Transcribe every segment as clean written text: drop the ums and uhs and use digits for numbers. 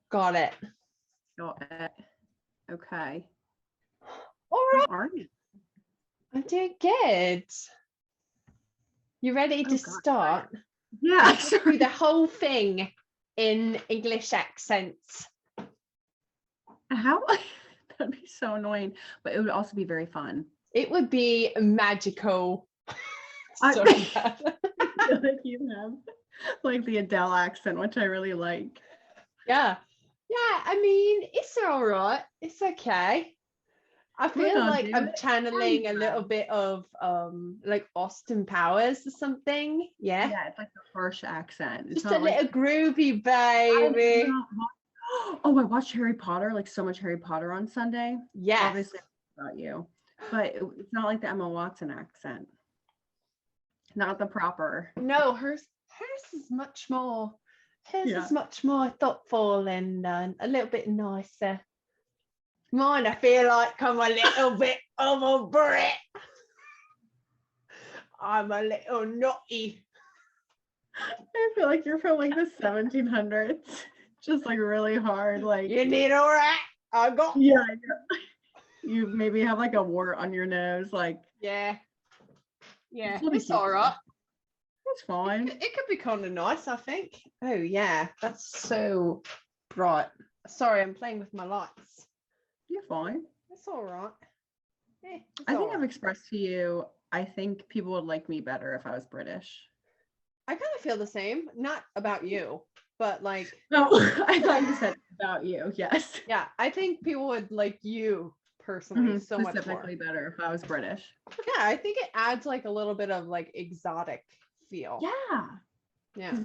Got it. Got it. Okay. All How right. are you? I'm doing good. You ready to God. start? Yeah. Through the whole thing in English accents. How? That'd be so annoying, but it would also be very fun. It would be magical. So I bad. feel like you have like the Adele accent, which I really like. Yeah. Yeah, I mean, it's all right. It's okay. I feel like I'm channeling a little bit of like Austin Powers or something. Yeah. Yeah, it's like a harsh accent. Just a little groovy baby. Oh, I watched Harry Potter, like so much Harry Potter on Sunday. Yes. Obviously about you. But it's not like the Emma Watson accent. Not the proper. No, hers is much more. Hers is much more thoughtful and a little bit nicer. Mine, I feel like I'm a little bit of a Brit. I'm a little naughty. I feel like you're from like the 1700s. Just like really hard. Like you need a rat. I got. Yeah. You maybe have like a wart on your nose. Like yeah. It's all right. It's fine. It could be kind of nice, I think. Oh yeah, that's so bright. Sorry, I'm playing with my lights. You're fine. It's all right. I think I've expressed to you, I think people would like me better if I was British. I kind of feel the same. Not about you, but like. No, I thought you said about you. Yes. Yeah, I think people would like you personally so much more. Specifically better if I was British. Yeah, I think it adds like a little bit of like exotic feel. Yeah.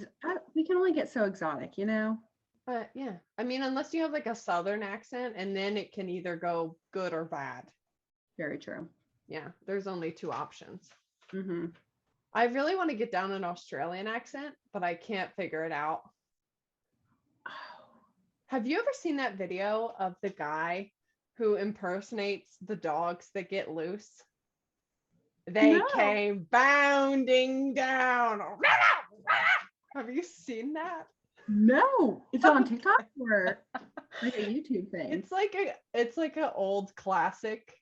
We can only get so exotic, you know? But yeah, I mean, unless you have like a Southern accent, and then it can either go good or bad. Very true. Yeah, there's only two options. Mm-hmm. I really want to get down an Australian accent, but I can't figure it out. Have you ever seen that video of the guy who impersonates the dogs that get loose? They came bounding down. Have you seen that? No, it's on TikTok or like a YouTube thing. It's like an old classic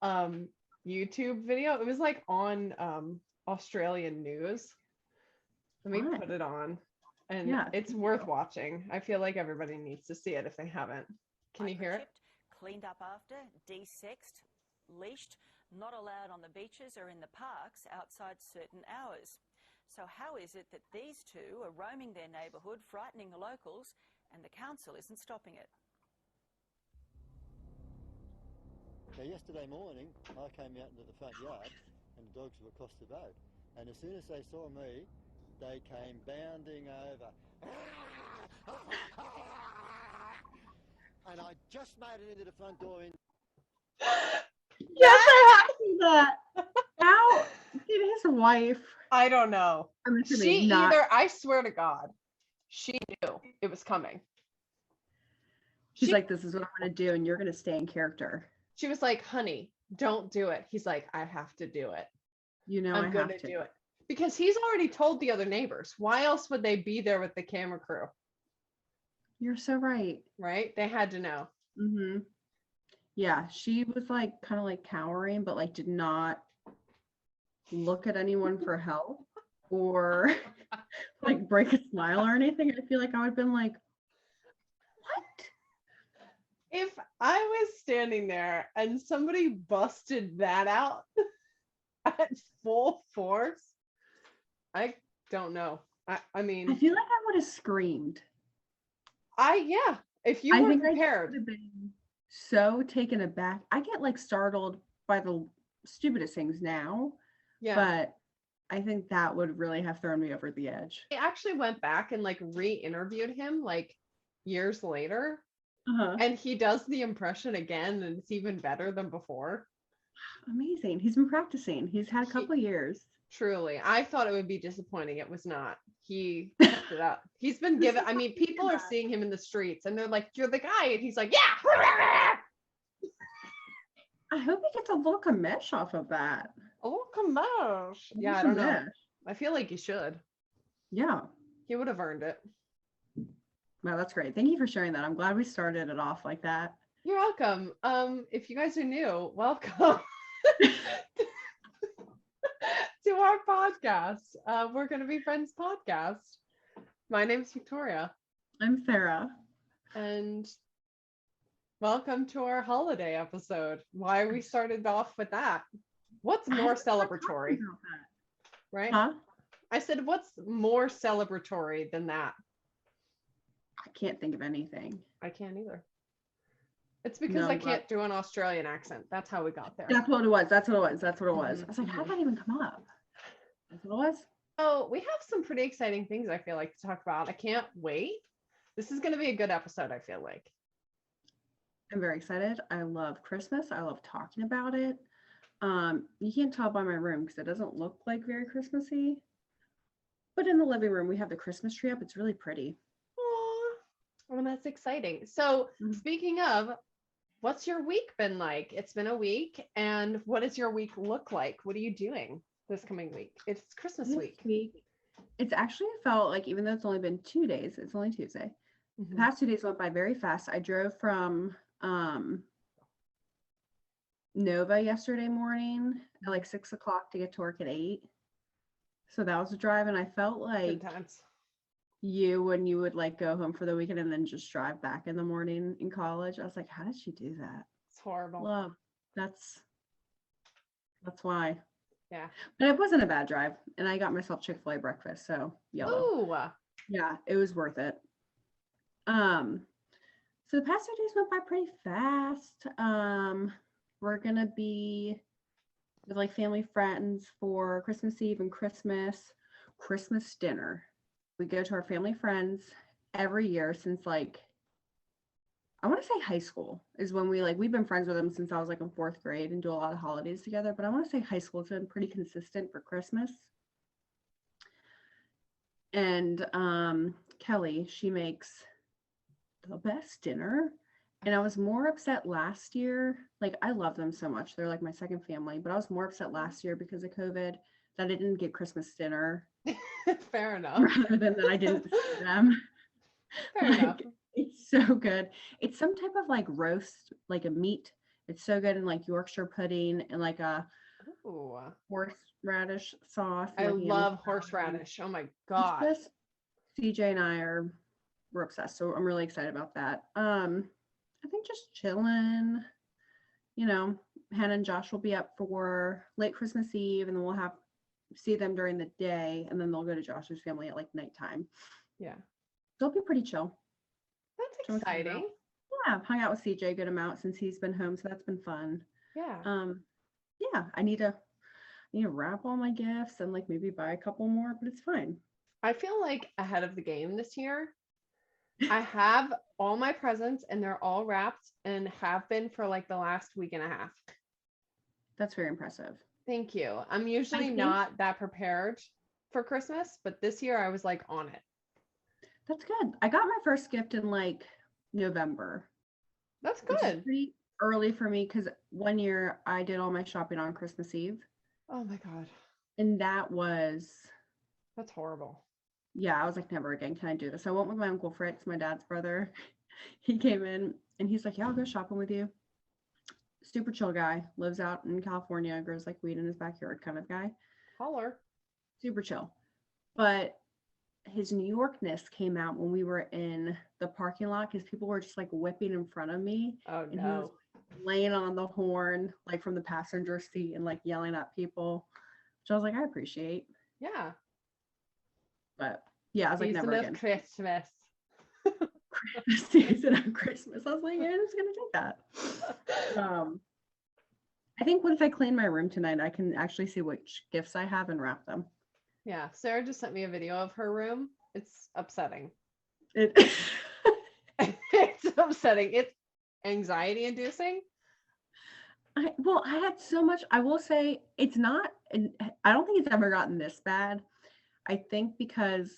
YouTube video. It was like on Australian news. Let me put it on. And it's worth watching. I feel like everybody needs to see it if they haven't. Can you hear it? Cleaned up after, de-sexed, leashed, not allowed on the beaches or in the parks outside certain hours. So how is it that these two are roaming their neighbourhood, frightening the locals, and the council isn't stopping it? Now, yesterday morning, I came out into the front yard and the dogs were across the road. And as soon as they saw me, they came bounding over. And I just made it into the front door. Yes, I have seen that. How did his wife? I don't know. I swear to God, she knew it was coming. She's like, this is what I'm going to do, and you're going to stay in character. She was like, honey, don't do it. He's like, I have to do it. You know, I'm going to do it. Because he's already told the other neighbors. Why else would they be there with the camera crew? You're so right. Right? They had to know. Mm-hmm. Yeah, she was like kind of like cowering, but like did not look at anyone for help or like break a smile or anything. I feel like I would have been like, what? If I was standing there and somebody busted that out at full force, I don't know. I mean, I feel like I would have screamed. If you were prepared. I would have been so taken aback. I get like startled by the stupidest things now. Yeah. But I think that would really have thrown me over the edge. I actually went back and like re-interviewed him like years later. And he does the impression again, and it's even better than before. Amazing. He's been practicing. He's had a couple of years. Truly. I thought it would be disappointing. It was not. He kept it up. He's been given, I mean, people are seeing him in the streets and they're like, you're the guy. And he's like, yeah. I hope he gets a little commish off of that. A little commish. Yeah, I don't know. I feel like he should. Yeah. He would have earned it. Wow, that's great. Thank you for sharing that. I'm glad we started it off like that. You're welcome. If you guys are new, welcome to our podcast. We're gonna be friends podcast. My name's Victoria. I'm Sarah. And welcome to our holiday episode. Why we started off with that? What's more celebratory? Right? Huh? I said, what's more celebratory than that? I can't think of anything. I can't either. It's because I can't do an Australian accent. That's how we got there. That's what it was. That's what it was. That's what it was. Mhm, I was like, how mhm. did that even come up? That's what it was. So we have some pretty exciting things I feel like to talk about. I can't wait. This is going to be a good episode, I feel like. I'm very excited. I love Christmas. I love talking about it. You can't tell by my room because it doesn't look like very Christmassy. But in the living room, we have the Christmas tree up. It's really pretty. Aw, well, that's exciting. So Mhm. speaking of, what's your week been like? It's been a week, and what does your week look like? What are you doing this coming week? It's Christmas This week. It's actually felt like, even though it's only been 2 days, it's only Tuesday. The Mhm. past 2 days went by very fast. I drove from Nova yesterday morning at like 6 o'clock to get to work at 8. So that was a drive, and I felt like Intense. you when you would like go home for the weekend and then just drive back in the morning in college. I was like, how did she do that? It's horrible. Love. That's why. Yeah. But it wasn't a bad drive, and I got myself Chick-fil-A breakfast, so yellow. Ooh. Yeah, it was worth it. So the past 2 days went by pretty fast. We're gonna be with like family friends for Christmas Eve and Christmas dinner. We go to our family friends every year since like, I want to say high school is when we've been friends with them since I was like in 4th grade and do a lot of holidays together. But I want to say high school has been pretty consistent for Christmas. And Kelly, she makes the best dinner. And I was more upset last year. Like, I love them so much. They're like my second family. But I was more upset last year because of COVID that I didn't get Christmas dinner. Fair enough. Rather than that I didn't see them. Fair enough. It's so good. It's some type of like roast, like a meat. It's so good in like Yorkshire pudding and like a Ooh. horseradish sauce. I like ham and love salad. horseradish. Oh my It's god. just, CJ and we're obsessed. So I'm really excited about that. I think just chilling. You know, Hannah and Josh will be up for late Christmas Eve, and then we'll see them during the day, and then they'll go to Josh's family at like nighttime. Yeah. They'll be pretty chill. That's So I'm excited about- exciting. Yeah, I've hung out with CJ a good amount since he's been home, so that's been fun. Yeah. Yeah, I need to wrap all my gifts and like maybe buy a couple more, but it's fine. I feel like ahead of the game this year. I have all my presents and they're all wrapped and have been for like the last week and a half. That's very impressive. Thank you. I'm usually think- not that prepared for Christmas, but this year I was like on it. That's good. I got my first gift in like November. That's Which is good. pretty early for me because one year I did all my shopping on Christmas Eve, Oh my god. and that was, That's horrible. yeah, I was like, never again can I do this. I went with my Uncle Fritz, my dad's brother. He came in and he's like, yeah, I'll go shopping with you. Super chill guy, lives out in California, grows like weed in his backyard kind of guy. Holler. Super chill. But his New Yorkness came out when we were in the parking lot because people were just like whipping in front of me. Oh And he was no. laying on the horn, like from the passenger seat and like yelling at people, which I was like, I appreciate. Yeah. But yeah, I was like, Season never of again. Christmas. Season of Christmas. I was like, yeah, I'm just gonna take that. I think once I clean my room tonight, I can actually see which gifts I have and wrap them. Yeah. Sarah just sent me a video of her room. It's upsetting. It It's upsetting. It's anxiety inducing. I had so much. I will say it's not, and I don't think it's ever gotten this bad. I think because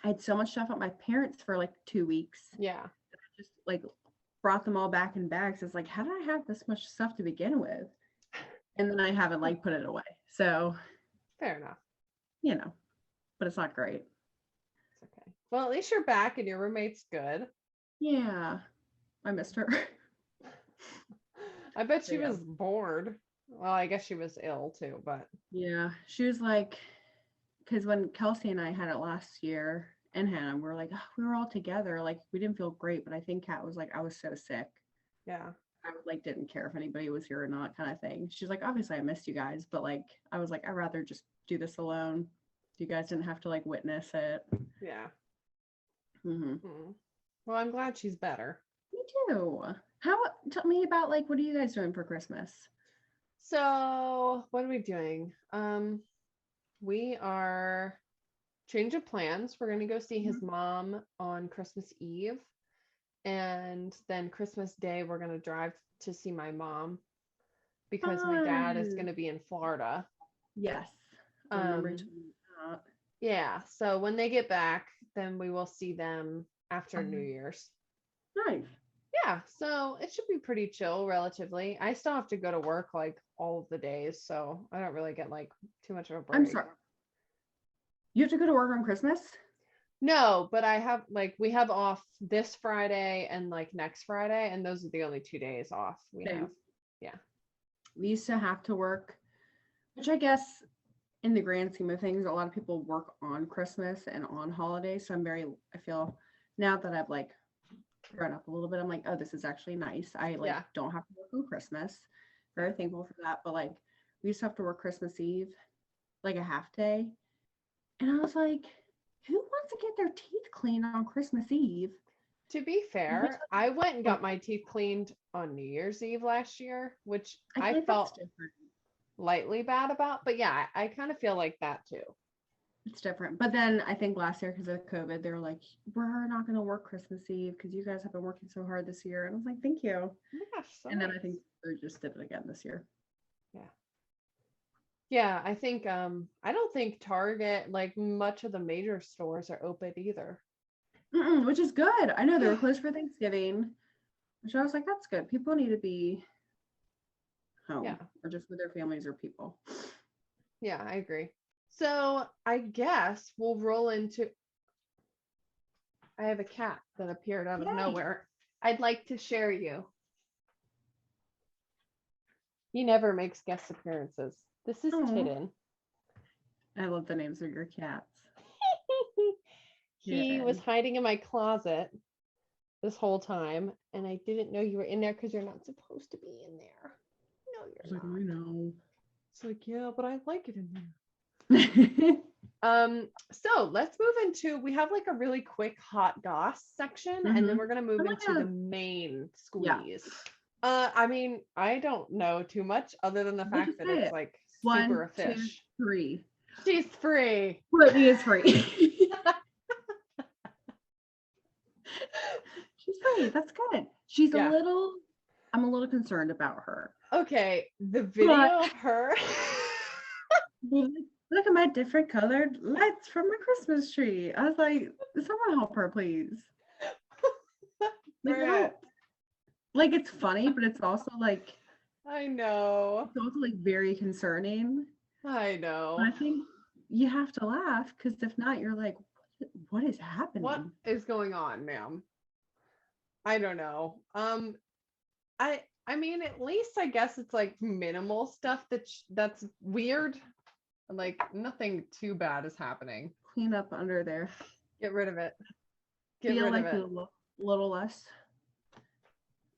I had so much stuff at my parents' for like 2 weeks. Yeah. I just like brought them all back in bags. It's like, how did I have this much stuff to begin with? And then I haven't like put it away. So, Fair enough. but it's not great. It's okay. Well, at least you're back and your roommate's good. Yeah. I missed her. I bet she Yeah. was bored. Well, I guess she was ill too, but Yeah. She was like, because when Kelsey and I had it last year and Hannah, we were like, "Oh, we were all together. Like, we didn't feel great, but I think Kat was like, I was so sick. yeah. I like didn't care if anybody was here or not, kind of thing. She's like, obviously I missed you guys, but like I was like, I'd rather just do this alone. You guys didn't have to like witness it. Yeah. Mm-hmm. Well, I'm glad she's better. Me too. Tell me about like what are you guys doing for Christmas? So, what are we doing? We are change of plans. We're gonna go see his mom on Christmas Eve, and then Christmas Day we're gonna drive to see my mom because my dad is Fun. gonna be in Florida. Yes. I remember you telling me that. Yeah, so when they get back, then we will see them after New Year's. Nice. Yeah, so it should be pretty chill relatively. I still have to go to work like all of the days, so I don't really get like too much of a break. I'm sorry. You have to go to work on Christmas? No, but I have like we have off this Friday and like next Friday, and those are the only 2 days off we Same. have. Yeah. We used to have to work, which I guess in the grand scheme of things, a lot of people work on Christmas and on holidays. So I feel now that I've like grown up a little bit, I'm like, oh, this is actually nice. I like Yeah. don't have to work on Christmas. Very thankful for that. But like we used to have to work Christmas Eve, like a half day. And I was like, who wants to get their teeth cleaned on Christmas Eve? To be fair, I went and got my teeth cleaned on New Year's Eve last year, which I felt lightly bad about. But yeah, I kind of feel like that too. It's different. But then I think last year, because of COVID, they were like, we're not going to work Christmas Eve because you guys have been working so hard this year. And I was like, thank you. Oh my gosh, so and then nice. I think they just did it again this year. Yeah. Yeah, I think I don't think Target, like much of the major stores are open either. Which is good. I know they were closed for Thanksgiving, which I was like, that's good. People need to be home or just with their families or people. Yeah, I agree. So I guess we'll roll into. I have a cat that appeared out of nowhere. I'd like to share you. He never makes guest appearances. This is Tidden. I love the names of your cats. He was hiding in my closet this whole time, and I didn't know you were in there because you're not supposed to be in there. No, you're not. I know. It's like, yeah, but I like it in there. So let's move into, we have like a really quick hot goss section, and then we're gonna move into the main squeeze. I mean, I don't know too much other than the fact that it's like super a fish. 1, 2, 3. She's free. Brittany is free. She's free. That's good. She's I'm a little concerned about her. Okay, the video of her. Look at my different colored lights from my Christmas tree. I was like, someone help her, please. Like it's funny, but it's also like I know. It's also like very concerning. I know. But I think you have to laugh because if not, you're like, what is happening? What is going on, ma'am? I don't know. I mean, at least I guess it's like minimal stuff that's weird. Like nothing too bad is happening. Clean up under there. Get rid of it. Feel like a little less.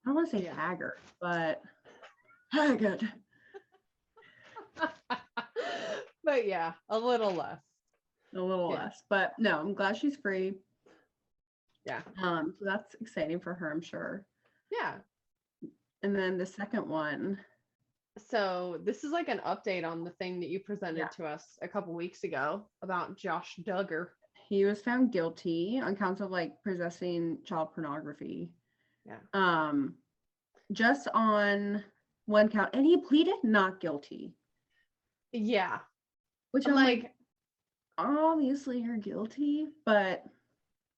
I don't want to say haggard, but haggard. But yeah, a little less. A little less. But no, I'm glad she's free. Yeah. So that's exciting for her, I'm sure. Yeah. And then the second one. So this is like an update on the thing that you presented to us a couple weeks ago about Josh Duggar. He was found guilty on counts of like possessing child pornography. Yeah. Just on one count, and he pleaded not guilty. Yeah. Which I'm like, obviously you're guilty, but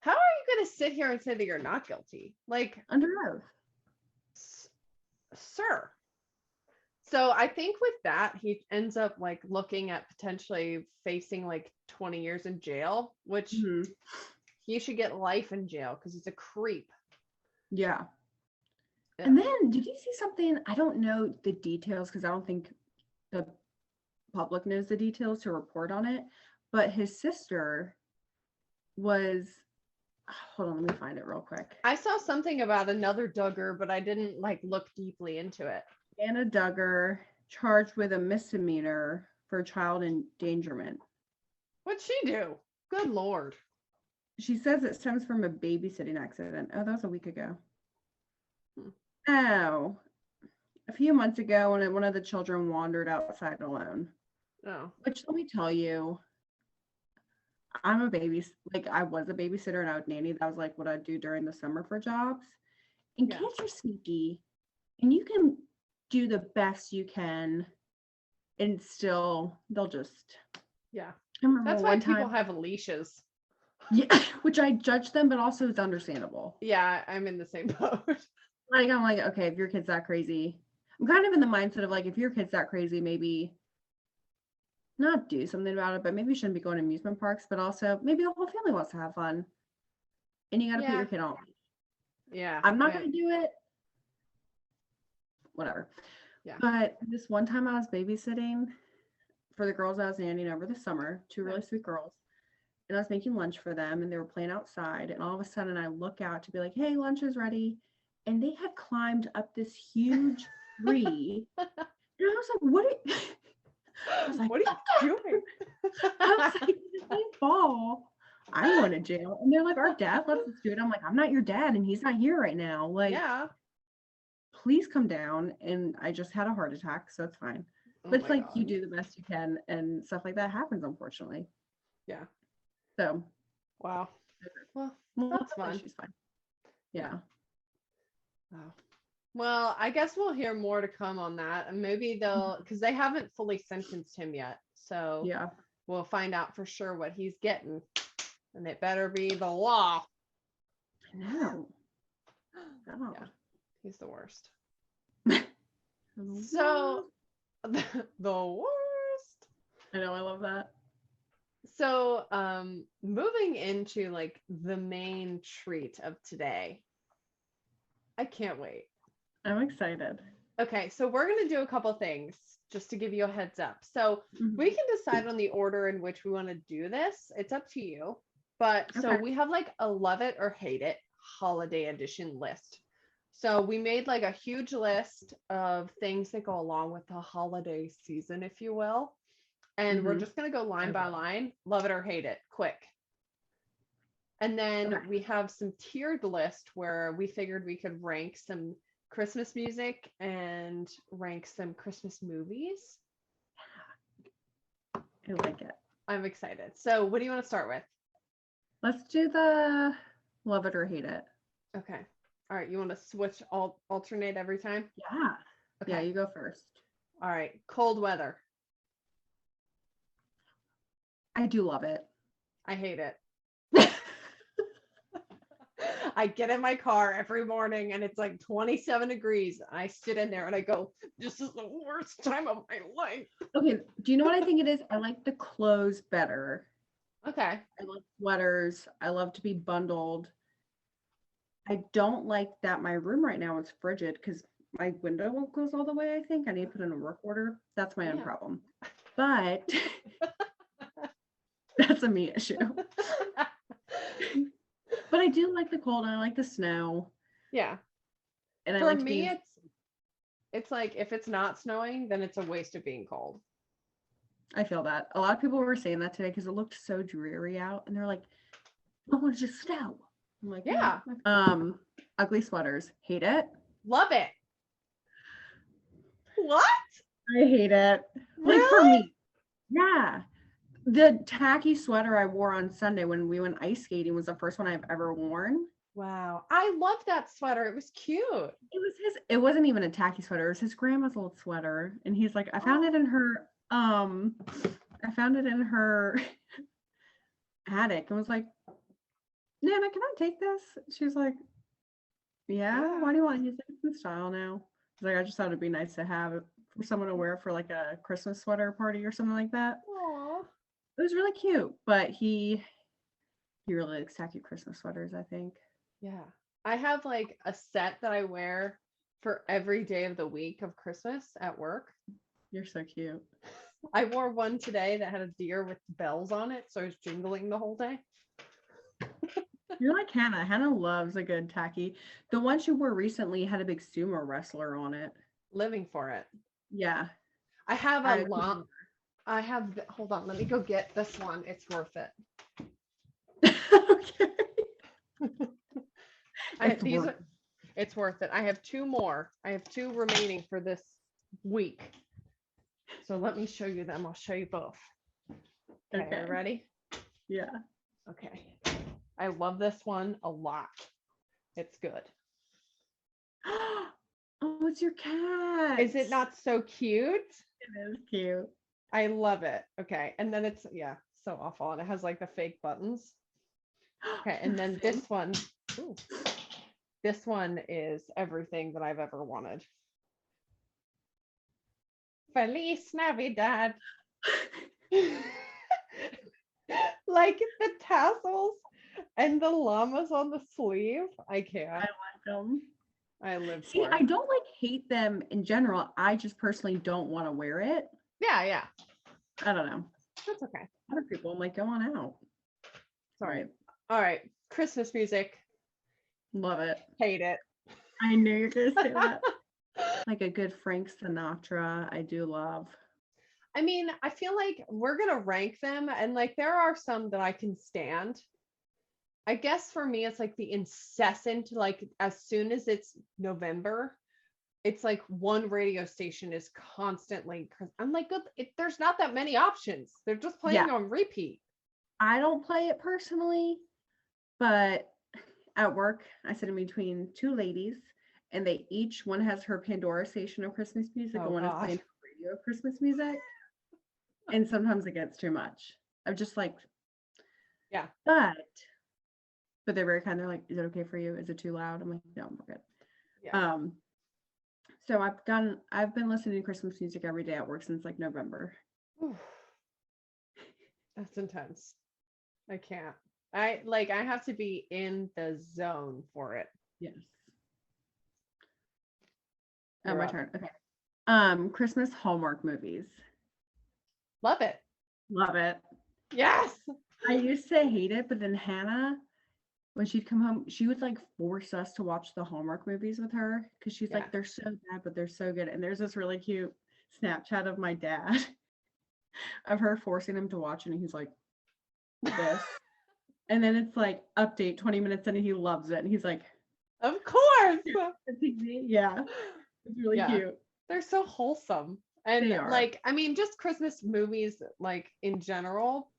how are you going to sit here and say that you're not guilty? Like under oath. Sir. So I think with that, he ends up like looking at potentially facing like 20 years in jail, which he should get life in jail because he's a creep. Yeah. Yeah. And then, did you see something? I don't know the details because I don't think the public knows the details to report on it. But his sister was, hold on, let me find it real quick. I saw something about another Duggar, but I didn't like look deeply into it. Anna Duggar charged with a misdemeanor for child endangerment. What'd she do? Good Lord. She says it stems from a babysitting accident. Oh, that was a week ago. Hmm. Oh, a few months ago when one of the children wandered outside alone. Oh. Which, let me tell you, I was a babysitter and I would nanny. That was like what I'd do during the summer for jobs. And Yeah. kids are sneaky, and you can do the best you can, and still they'll just. Yeah. I remember That's why one people time, have leashes. yeah, which I judge them, but also it's understandable. Yeah, I'm in the same boat. Like, I'm like, okay, if your kid's that crazy, I'm kind of in the mindset of like, if your kid's that crazy, maybe not do something about it, but maybe you shouldn't be going to amusement parks, but also maybe the whole family wants to have fun. And you got to put Yeah. your kid on. Yeah. I'm not going to do it. Whatever. Yeah. But this one time I was babysitting for the girls I was nannying over the summer, two really sweet girls. And I was making lunch for them and they were playing outside. And all of a sudden I look out to be like, hey, lunch is ready. And they had climbed up this huge tree. And I was like, what are you doing? I was like, if they fall, I'm going to jail. And they're like, our dad lets us do it. I'm like, I'm not your dad and he's not here right now. Like, yeah. please come down. And I just had a heart attack, so it's fine. But it's like, God. you do the best you can and stuff like that happens, unfortunately. Yeah. So. Wow. Well, that's fun. She's fine. Yeah. Wow. Well, I guess we'll hear more to come on that. And maybe they'll, because they haven't fully sentenced him yet. So yeah, we'll find out for sure what he's getting. And it better be the law. I know. Oh. Yeah. He's the worst. So, the worst. I know, I love that. So, moving into like the main treat of today. I can't wait. I'm excited. Okay, so we're going to do a couple things just to give you a heads up. So we can decide on the order in which we want to do this. It's up to you. But so we have like a love it or hate it holiday edition list. So we made like a huge list of things that go along with the holiday season, if you will. And we're just going to go line by line, love it or hate it, quick. And then we have some tiered list where we figured we could rank some Christmas music and rank some Christmas movies. I like it. I'm excited. So what do you want to start with? Let's do the love it or hate it. Okay. All right. You want to switch, alternate every time? Yeah. Okay. Yeah, you go first. All right. Cold weather. I do love it. I hate it. I get in my car every morning and it's like 27 degrees. I sit in there and I go, this is the worst time of my life. Okay. Do you know what I think it is? I like the clothes better. Okay. I love sweaters. I love to be bundled. I don't like that my room right now is frigid because my window won't close all the way, I think. I need to put in a work order. That's my own problem. But that's a me issue. But I do like the cold and I like the snow. Yeah. And for me, it's like if it's not snowing, then it's a waste of being cold. I feel that. A lot of people were saying that today because it looked so dreary out and they're like, I want to just snow. I'm like, yeah. Ugly sweaters. Hate it. Love it. What? I hate it. Really? Like for me. Yeah. The tacky sweater I wore on Sunday when we went ice skating was the first one I've ever worn. Wow. I love that sweater. It was cute. It wasn't even a tacky sweater. It was his grandma's old sweater. And he's like, I found it in her attic and was like, Nana, can I take this? She was like, yeah, why do you want it? He's like, it's in style now. He's like, I just thought it'd be nice to have it for someone to wear for like a Christmas sweater party or something like that. Aww. It was really cute, but he He really likes tacky Christmas sweaters, I think. Yeah. I have like a set that I wear for every day of the week of Christmas at work. You're so cute. I wore one today that had a deer with bells on it, so I was jingling the whole day. You're like Hannah. Hannah loves a good tacky. The one she wore recently had a big sumo wrestler on it. Living for it. Yeah. I have a lot. I have, hold on, let me go get this one. It's worth it. Okay. It's worth it. I have two more. I have two remaining for this week. So let me show you them. I'll show you both. Okay. Are you ready? Yeah. Okay. I love this one a lot. It's good. Oh, it's your cat. Is it not so cute? It is cute. I love it. Okay. And then it's, yeah, so awful. And it has like the fake buttons. Okay. And then this one, ooh, this one is everything that I've ever wanted. Feliz Navidad. Like the tassels and the llamas on the sleeve. I can't. I like them. I live See, for it. I don't like hate them in general. I just personally don't want to wear it. Yeah. I don't know. That's okay. Other people, I'm like, go on out. Sorry. All right. Christmas music. Love it. Hate it. I knew you were going to say that. Like a good Frank Sinatra, I do love. I mean, I feel like we're going to rank them, and like there are some that I can stand. I guess for me, it's like the incessant, like as soon as it's November, it's like one radio station is constantly, I'm like, there's not that many options. They're just playing on repeat. I don't play it personally, but at work, I sit in between two ladies, and they each, one has her Pandora station of Christmas music, and one is playing radio of Christmas music. And sometimes it gets too much. I'm just like, yeah. But they're very kind. They're like, is it okay for you? Is it too loud? I'm like, no, I'm good. Yeah. So I've been listening to Christmas music every day at work since like November. That's intense. I can't. I have to be in the zone for it. Yes. You're my up. turn. Okay. Christmas Hallmark movies. Love it. Love it. Yes. I used to hate it, but then Hannah, when she'd come home, she would like force us to watch the Hallmark movies with her because she's like, they're so bad, but they're so good. And there's this really cute Snapchat of my dad of her forcing him to watch it, and he's like, this. And then it's like update 20 minutes in, and he loves it. And he's like, of course. Yeah. It's really cute. They're so wholesome. And like, I mean, just Christmas movies, like in general,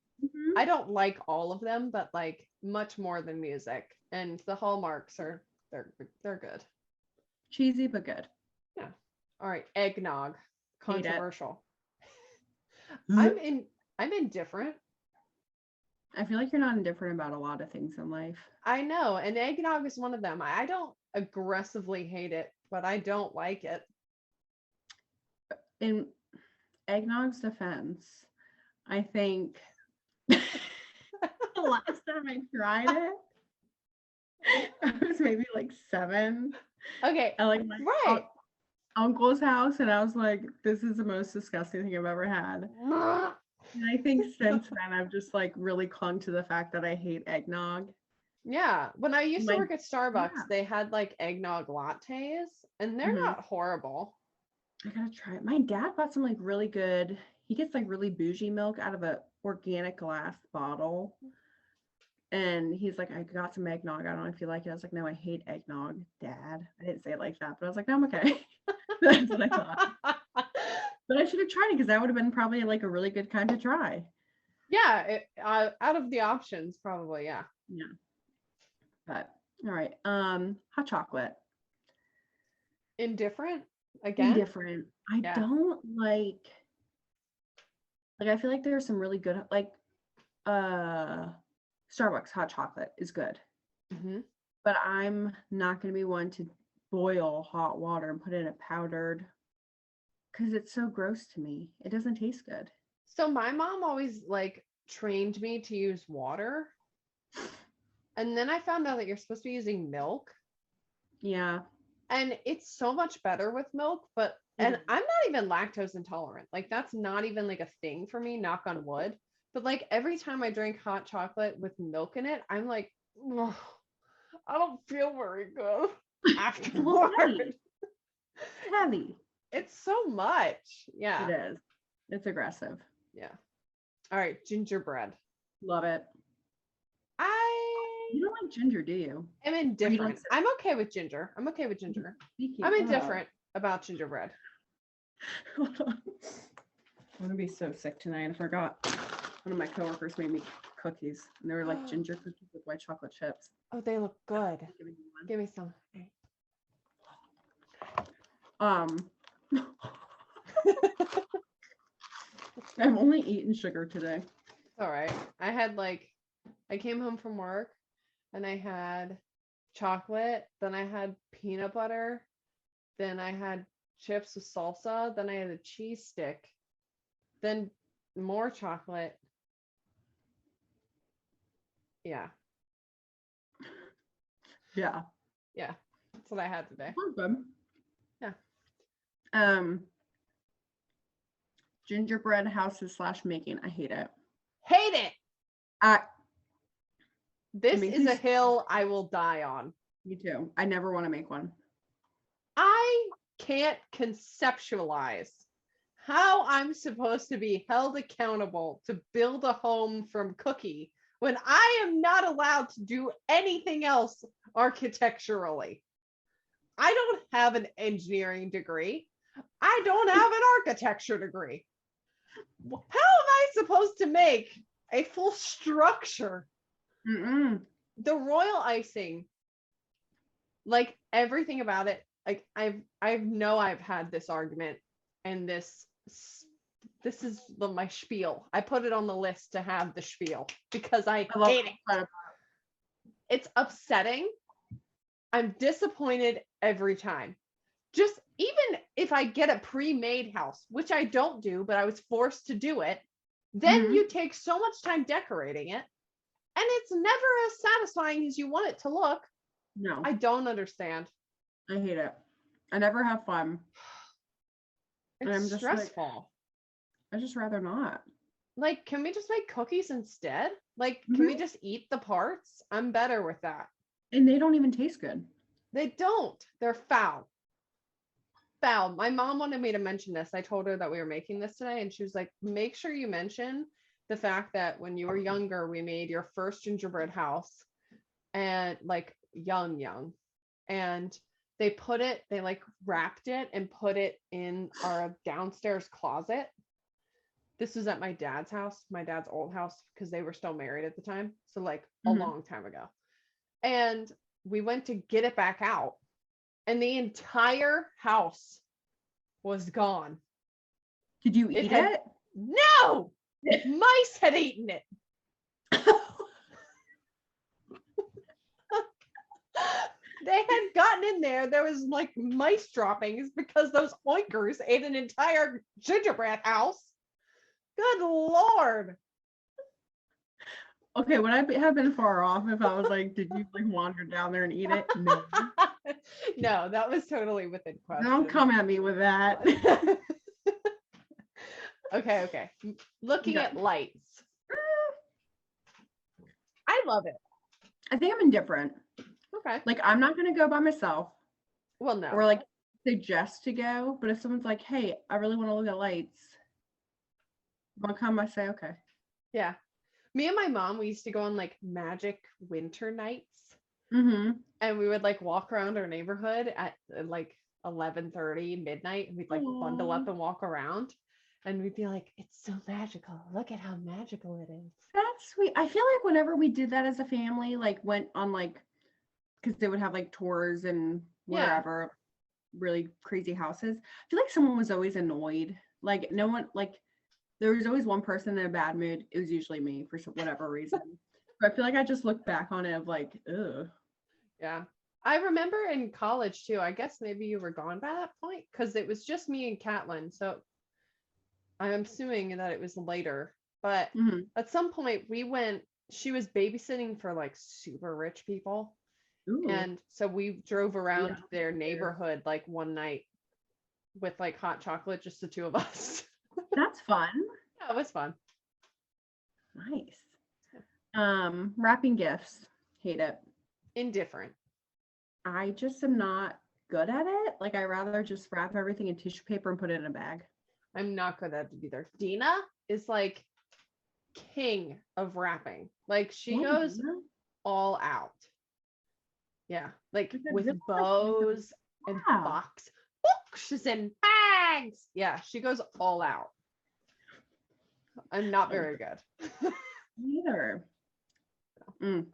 I don't like all of them, but like much more than music. And the Hallmarks they're good. Cheesy, but good. Yeah. All right. Eggnog. Controversial. I'm indifferent. I feel like you're not indifferent about a lot of things in life. I know. And eggnog is one of them. I don't aggressively hate it, but I don't like it. In Eggnog's defense, I think the last time I tried it, I was maybe like 7. Okay. At like my uncle's house, and I was like, this is the most disgusting thing I've ever had. And I think since then, I've just like really clung to the fact that I hate eggnog. Yeah. When I used to work at Starbucks, they had like eggnog lattes, and they're not horrible. I gotta try it. My dad bought some like really good, he gets like really bougie milk out of a organic glass bottle. And he's like, I got some eggnog. I don't know if you like it. I was like, no, I hate eggnog, Dad. I didn't say it like that, but I was like, no, I'm okay. That's what I thought. But I should have tried it because that would have been probably like a really good kind to try. Yeah, out of the options, probably, yeah. Yeah. But all right. Hot chocolate. Indifferent again? Indifferent. I don't like I feel like there's some really good like Starbucks hot chocolate is good. But I'm not going to be one to boil hot water and put it in a powdered, because it's so gross to me. It doesn't taste good. So my mom always like trained me to use water. And then I found out that you're supposed to be using milk. Yeah. And it's so much better with milk, but and I'm not even lactose intolerant. Like that's not even like a thing for me, knock on wood. But like every time I drink hot chocolate with milk in it, I'm like, "Ugh, I don't feel very good afterward." Heavy. It's so much. Yeah. It is. It's aggressive. Yeah. All right, gingerbread. Love it. You don't like ginger, do you? I'm indifferent. I'm okay with ginger. I'm okay with ginger. I'm indifferent about gingerbread. Hold on. I'm gonna be so sick tonight. I forgot. One of my coworkers made me cookies, and they were like ginger cookies with white chocolate chips. Oh, they look good. Give me some. I've only eaten sugar today. It's all right. I came home from work and I had chocolate, then I had peanut butter, then I had chips with salsa, then I had a cheese stick, then more chocolate. Yeah. Yeah. Yeah. That's what I had today. Good. Yeah. Gingerbread houses / making. I hate it. Hate it. This is a me hill I will die on. Me too. I never want to make one. I can't conceptualize how I'm supposed to be held accountable to build a home from cookie when I am not allowed to do anything else architecturally. I don't have an engineering degree. I don't have an architecture degree. How am I supposed to make a full structure? The royal icing, like everything about it, like I've had this argument, and this is my spiel. I put it on the list to have the spiel because I hate it. It's upsetting. I'm disappointed every time. Just even if I get a pre-made house, which I don't do, but I was forced to do it, then you take so much time decorating it, and it's never as satisfying as you want it to look. No. I don't understand. I hate it. I never have fun. It's stressful. I just rather not. Like, can we just make cookies instead? Like, can we just eat the parts? I'm better with that. And they don't even taste good. They don't. They're foul. Foul. My mom wanted me to mention this. I told her that we were making this today, and she was like, make sure you mention the fact that when you were younger, we made your first gingerbread house, and like young. And they like wrapped it and put it in our downstairs closet. This was at my dad's house, my dad's old house, because they were still married at the time. So like a long time ago. And we went to get it back out, and the entire house was gone. Did you eat it? No! Mice had eaten it. They had gotten in there. There was like mice droppings because those oinkers ate an entire gingerbread house. Good Lord. Okay, would I have been far off if I was like, did you like wander down there and eat it? No. No, that was totally within question. Don't come at me with that. Okay. Looking at lights. I love it. I think I'm indifferent. Okay. Like, I'm not going to go by myself. Well, no. Or like suggest to go, but if someone's like, hey, I really want to look at lights, want to come, I say, okay. Yeah. Me and my mom, we used to go on like magic winter nights. And we would like walk around our neighborhood at like 11:30 midnight, and we'd like bundle up and walk around, and we'd be like, it's so magical. Look at how magical it is. That's sweet. I feel like whenever we did that as a family, like went on like, because they would have like tours and wherever, really crazy houses. I feel like someone was always annoyed. Like no one, like there was always one person in a bad mood. It was usually me for whatever reason. But I feel like I just look back on it of like, ugh. Yeah. I remember in college too. I guess maybe you were gone by that point because it was just me and Catelyn. So I'm assuming that it was later. But at some point we went she was babysitting for like super rich people. Ooh, And so we drove around Yeah. their neighborhood like one night with like hot chocolate, just the two of us. that's fun. Yeah, it was fun. Nice. Wrapping gifts. Hate it. Indifferent. I just am not good at it. Like I rather just wrap everything in tissue paper and put it in a bag. I'm not good at it either. Dina is like king of wrapping. Like she Yeah, goes Dina. all out. Yeah, like Because with this one, bows and yeah. boxes and bags. Yeah, she goes all out. I'm not very good. Neither.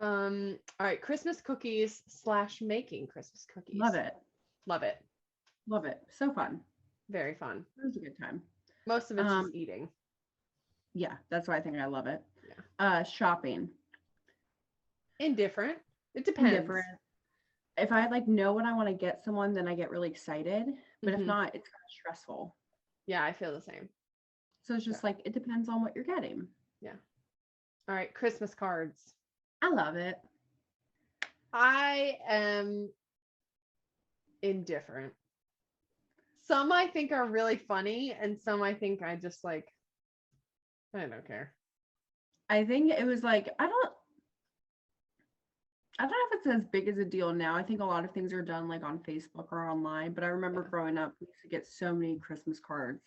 All right, Christmas cookies / making Christmas cookies. Love it. Love it. Love it. So fun. Very fun. It was a good time. Most of it's just eating. Yeah, that's why I think I love it. Yeah. Shopping. Indifferent. It depends. Indifferent. If I like know what I want to get someone, then I get really excited. But if not, it's kind of stressful. Yeah, I feel the same. So it's just like it depends on what you're getting. Yeah. All right, Christmas cards. I love it. I am indifferent. Some I think are really funny, and some I think I just like, I don't care. I think it was like I don't know if it's as big as a deal now. I think a lot of things are done like on Facebook or online, but I remember growing up, we used to get so many Christmas cards.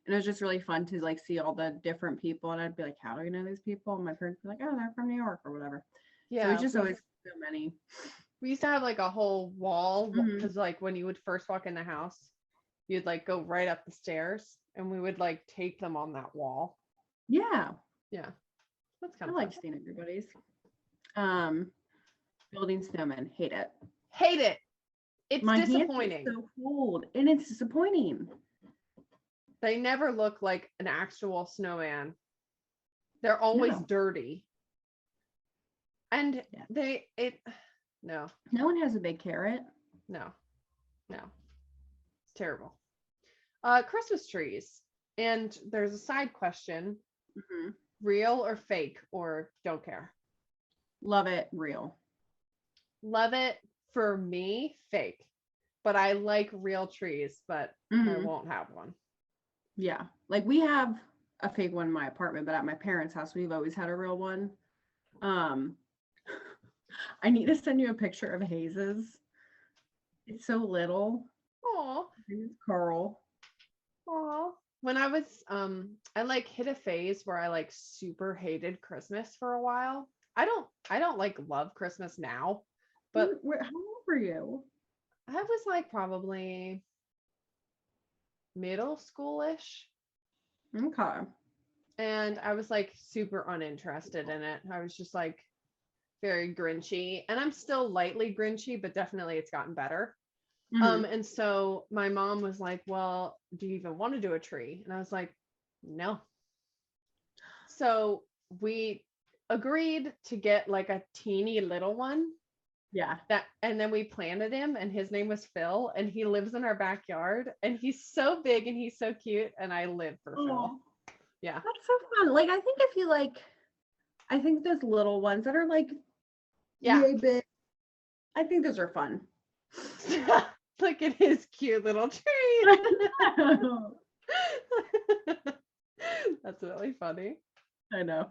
And it was just really fun to like see all the different people. And I'd be like, how do you know these people? And my parents would be like, oh, they're from New York or whatever. Yeah. So it's just always so many. We used to have like a whole wall because like when you would first walk in the house, you'd like go right up the stairs and we would like tape them on that wall. Yeah. Yeah. That's kind I of like seeing everybody's. Building snowmen. Hate it. Hate it. It's My disappointing. Hands are so cold and it's disappointing. They never look like an actual snowman. They're always dirty. And no. No one has a big carrot. No. It's terrible. Christmas trees. And there's a side question. Real or fake or don't care? Love it. Real. Love it. For me, fake. But I like real trees, but I won't have one. Yeah. Like we have a fake one in my apartment, but at my parents' house, we've always had a real one. I need to send you a picture of Haze's. It's so little. Aw. It's Carl. Aw. When I was I like hit a phase where I like super hated Christmas for a while. I don't like love Christmas now, but how old were you? I was like probably middle schoolish. Okay. And I was like super uninterested in it. I was just like very Grinchy, and I'm still lightly Grinchy, but definitely it's gotten better. And so my mom was like, well, do you even want to do a tree? And I was like, no. So we agreed to get like a teeny little one. Yeah. And then we planted him, and his name was Phil, and he lives in our backyard, and he's so big and he's so cute, and I live for Phil. Yeah. That's so fun. Like I think if you like, I think those little ones that are like really big, I think those are fun. Look at his cute little tree. That's really funny. I know.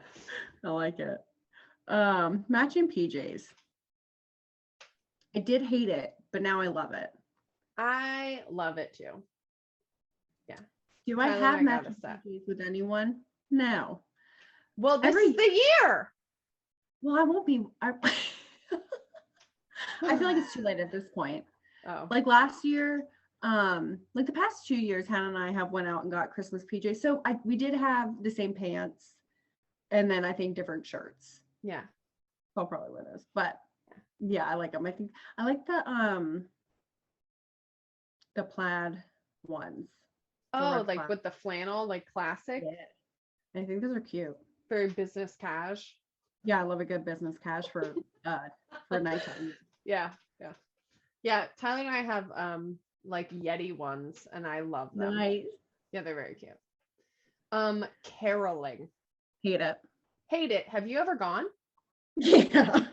I like it. Matching PJs. I did hate it, but now I love it. I love it too. Yeah. Do I have matching PJs with anyone? No. Well, this is the year. Well, I won't be. I feel like it's too late at this point. Oh. Like last year, like the past 2 years, Hannah and I have went out and got Christmas PJs. So we did have the same pants, and then I think different shirts. Yeah. I'll probably wear those, but yeah, I like them. I think I like the plaid ones. Oh, like plaid with the flannel, like classic. Yeah. I think those are cute. Very business cash. Yeah, I love a good business cash for nighttime. Yeah. Tyler and I have like Yeti ones, and I love them. Nice. Yeah, they're very cute. Caroling. Hate it. Hate it. Have you ever gone? Yeah.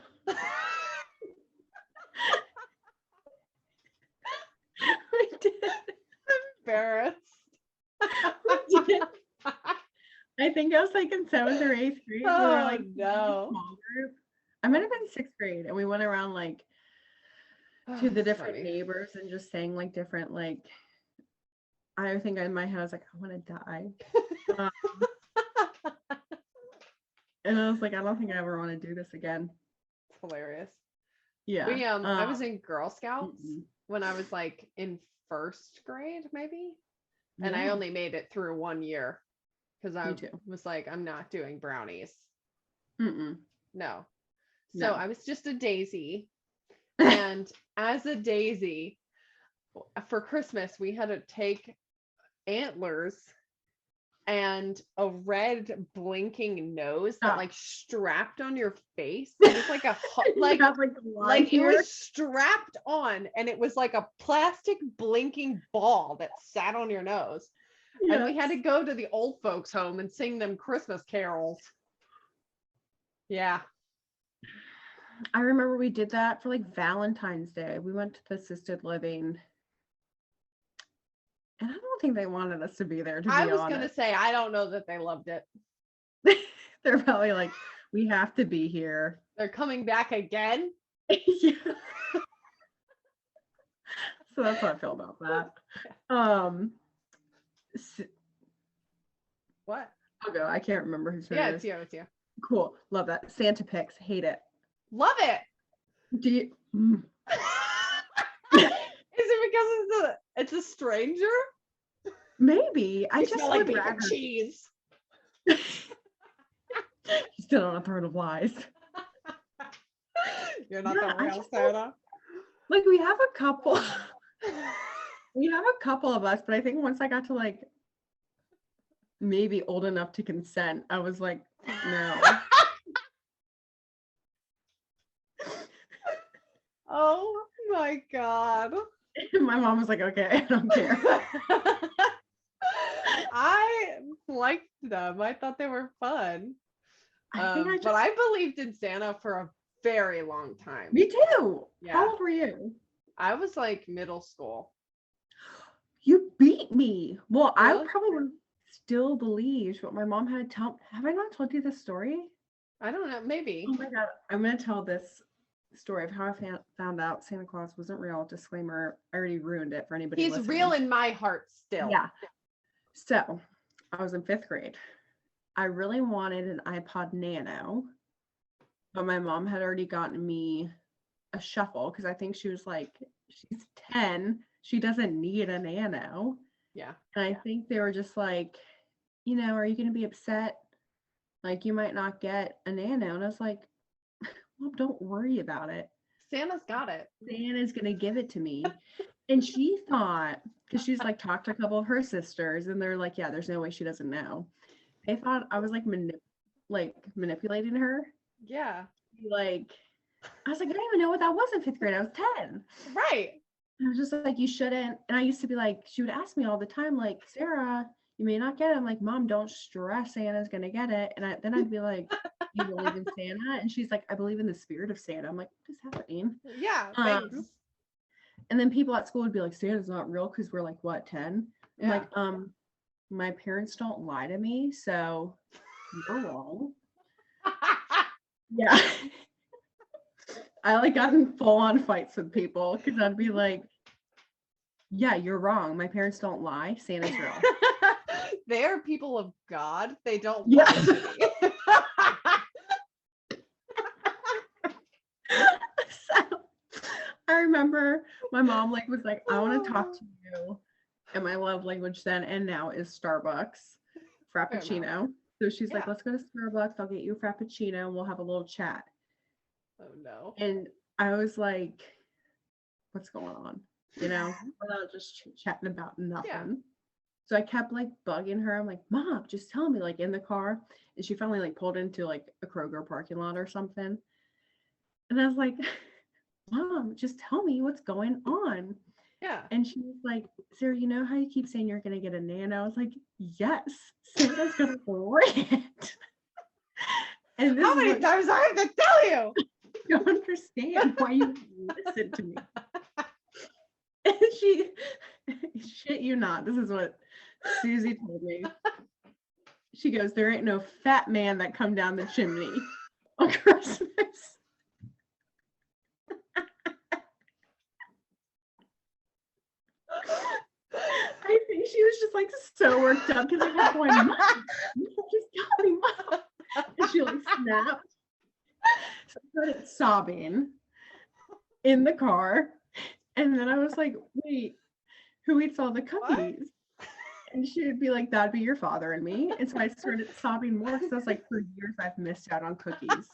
We did. Embarrassed. We did. I think I was like in 7th or 8th grade. We were Oh like in a no. small group. I might have been 6th grade, and we went around like to the different neighbors and just saying like different like. I think in my head I was like, I want to die, and I was like, I don't think I ever want to do this again. It's hilarious. Yeah. We I was in Girl Scouts mm-mm. when I was like in 1st grade, maybe. And I Yeah. only made it through 1 year because I Me too. was like, I'm not doing brownies. Mm-mm. No. So No. I was just a daisy. And as a daisy, for Christmas, we had to take antlers and a red blinking nose that like strapped on your face. It was like a like it was strapped on, and it was like a plastic blinking ball that sat on your nose. Yes. And we had to go to the old folks' home and sing them Christmas carols. Yeah. I remember we did that for like Valentine's Day. We went to the assisted living. And I don't think they wanted us to be there, to be honest. I was going to say, I don't know that they loved it. They're probably like, we have to be here. They're coming back again? Yeah. So that's how I feel about that. What? I'll go. I can't remember whose turn it is. It's you. Cool. Love that. Santa pics. Hate it. Love it. Do you... Is it because it's a stranger? Maybe. I just like rather... cheese. You still on a throne of lies. You're not the real Santa. Like we have a couple. We have a couple of us, but I think once I got to like maybe old enough to consent, I was like, no. Oh my God. My mom was like, okay, I don't care. I liked them. I thought they were fun. But I believed in Santa for a very long time. Me too. Yeah. How old were you? I was like middle school. You beat me. Well, Really? I probably would still believe what my mom had to tell. Have I not told you this story? I don't know. Maybe. Oh my God. I'm going to tell this story of how I found out Santa Claus wasn't real. Disclaimer, I already ruined it for anybody He's listening. real in my heart still. Yeah. So I was in 5th grade. I really wanted an iPod Nano, but my mom had already gotten me a Shuffle because I think she was like, she's 10. She doesn't need a Nano. Yeah. And I think they were just like, you know, are you going to be upset? Like, you might not get a Nano. And I was like, Mom, don't worry about it. Santa's got it. Santa's going to give it to me. And she thought, because she's like talked to a couple of her sisters, and they're like, yeah, there's no way she doesn't know. They thought I was like manipulating her. Yeah. Like, I was like, I don't even know what that was in 5th grade. I was 10. Right. And I was just like, you shouldn't. And I used to be like, she would ask me all the time, like, Sarah, you may not get it. I'm like, Mom, don't stress. Santa's going to get it. And then I'd be like, you believe in Santa? And she's like, I believe in the spirit of Santa. I'm like, what is happening? Yeah. Thanks. And then people at school would be like, Santa's not real because we're like, what, 10? I'm like, my parents don't lie to me, so you're wrong. Yeah. I like got in full on fights with people because I'd be like, yeah, you're wrong. My parents don't lie. Santa's real. They are people of God. They don't lie to me. So, I remember my mom was like, I want to talk to you. And my love language then and now is Starbucks Frappuccino. So she's like, let's go to Starbucks. I'll get you a Frappuccino and we'll have a little chat. Oh no. And I was like, what's going on? You know, we're not just chatting about nothing. Yeah. So I kept bugging her. I'm like, Mom, just tell me, in the car. And she finally pulled into a Kroger parking lot or something. And I was like, Mom, just tell me what's going on. Yeah. And she was like, Sarah, you know how you keep saying you're going to get a Nano? I was like, yes, Santa's going to bring it. And this How is many what times I have to tell you? you don't understand why you listen to me. And she, shit you not, this is what Susie told me. She goes, there ain't no fat man that come down the chimney on Christmas. I think she was just like so worked up because I kept going, Mom, you just got me, Mom. And she like snapped. So I started sobbing in the car. And then I was like, wait, who eats all the cookies? And she would be like, that'd be your father and me. And so I started sobbing more because I was like, for years I've missed out on cookies.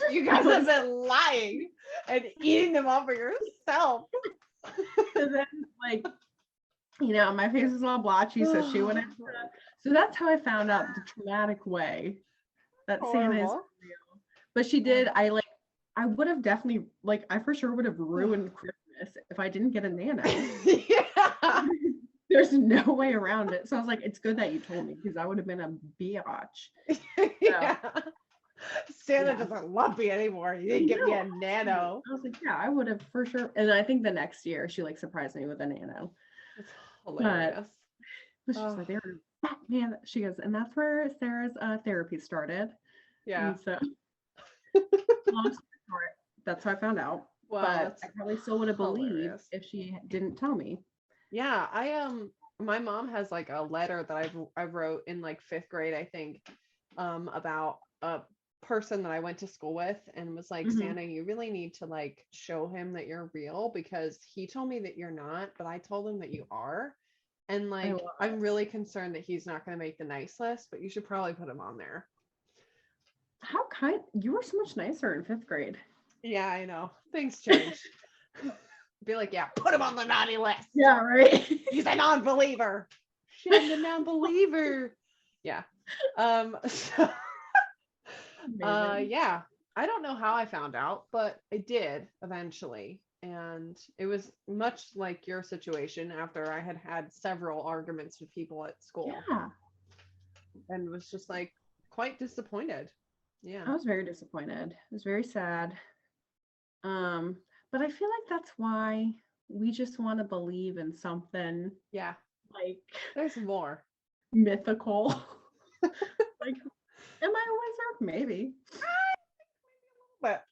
You guys have been lying and eating them all for yourself. So then, like, you know, my face was all blotchy, so she went. So that's how I found out the traumatic way that Santa is real. But she did. I would have definitely, like, I for sure would have ruined Christmas if I didn't get a Nana. Yeah. There's no way around it. So I was like, it's good that you told me because I would have been a biatch. Yeah. Santa doesn't love me anymore. You didn't get me a nano. I was like, yeah, I would have for sure. And I think the next year she like surprised me with a nano. It's hilarious. But she's like, they're man. She goes, and that's where Sarah's therapy started. Yeah. And so long story short, that's how I found out. Well, but I probably still would have believed hilarious. if she didn't tell me. Yeah, my mom has like a letter that I wrote in like 5th grade, I think, about a person that I went to school with and was like, Santa, you really need to like show him that you're real because he told me that you're not, but I told him that you are. And like, I'm really concerned that he's not going to make the nice list, but you should probably put him on there. How kind, you were so much nicer in 5th grade. Yeah, I know. Things change. Be like, yeah, put him on the naughty list. Yeah, right. He's a non-believer. Shit, I'm a non-believer. Yeah. So, yeah. I don't know how I found out, but I did eventually. And it was much like your situation after I had had several arguments with people at school. Yeah. And was just like quite disappointed. Yeah. I was very disappointed. It was very sad. But I feel like that's why we just want to believe in something. Yeah. Like there's more mythical. Like, am I a wizard? Maybe. But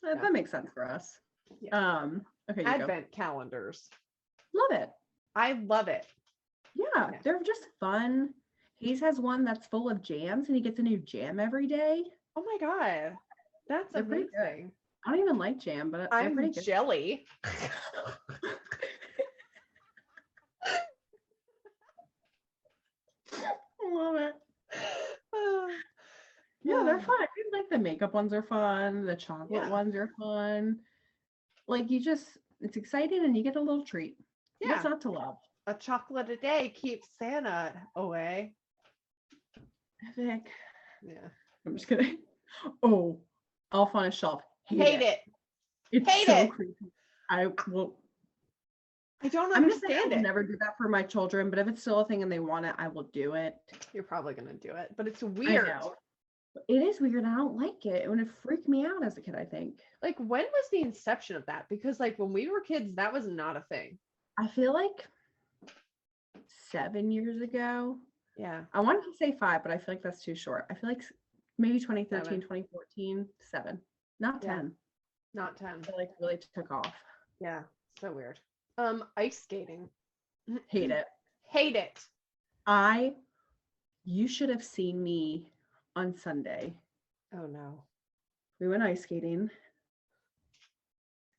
that makes sense for us. Yeah. Okay. Advent calendars. Love it. I love it. Yeah, they're just fun. Hayes has one that's full of jams and he gets a new jam every day. Oh my God. That's amazing. I don't even like jam, but I'm pretty good. jelly. I love it. Yeah, they're fun. I feel like the makeup ones are fun. The chocolate ones are fun. Like it's exciting and you get a little treat. Yeah. What's not to love? A chocolate a day keeps Santa away. Epic. Yeah. I'm just kidding. Oh, Elf on a Shelf. Hate it. It's Hate so it. creepy. I don't I'm understand I'll it. never do that for my children, but if it's still a thing and they want it, I will do it. You're probably gonna do it, but it's weird. I know. It is weird. I don't like it. It would freak me out as a kid, I think. Like, when was the inception of that? Because like when we were kids, that was not a thing. I feel like 7 years ago. Yeah. I wanted to say 5, but I feel like that's too short. I feel like maybe 2013, 7. 2014, 7. Not 10. Not 10. It like really took off. Yeah. So weird. Ice skating. Hate it. Hate it. You should have seen me on Sunday. Oh no. We went ice skating.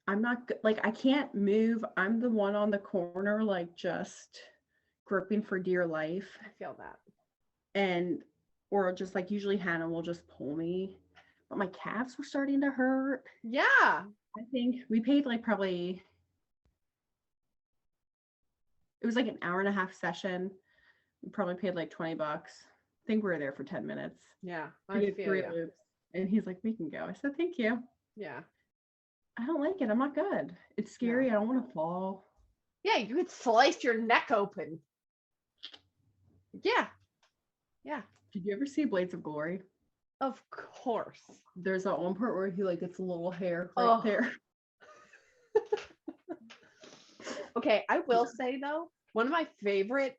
I'm not good. Like, I can't move. I'm the one on the corner, like just gripping for dear life. I feel that. And, or just like usually Hannah will just pull me, but my calves were starting to hurt. Yeah. I think we paid like probably, it was like an hour and a half session. We probably paid like $20. I think we were there for 10 minutes. Yeah. We did 3 loops. And he's like, we can go. I said, thank you. Yeah. I don't like it. I'm not good. It's scary. No. I don't want to fall. Yeah, you could slice your neck open. Yeah. Yeah. Did you ever see Blades of Glory? Of course. There's that one part where he like gets a little hair right Oh. there. Okay, I will say though, one of my favorite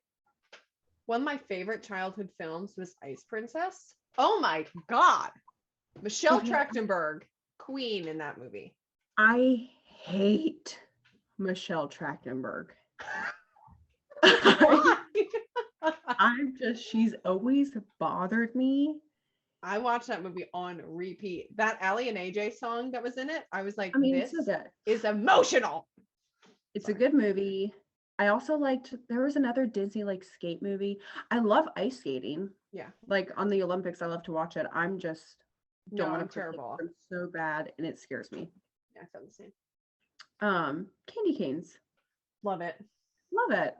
childhood films was Ice Princess. Oh my God. Michelle Okay. Trachtenberg, queen in that movie. I hate Michelle Trachtenberg. Why? She's always bothered me. I watched that movie on repeat. That Ally and AJ song that was in it, I was like, I mean, this it's so good. is emotional. It's a good movie. I also liked, there was another Disney like skate movie. I love ice skating. Yeah. Like on the Olympics, I love to watch it. I'm just don't No, want I'm to terrible. them so bad and it scares me. Yeah, I felt the same. Candy canes. Love it. Love it.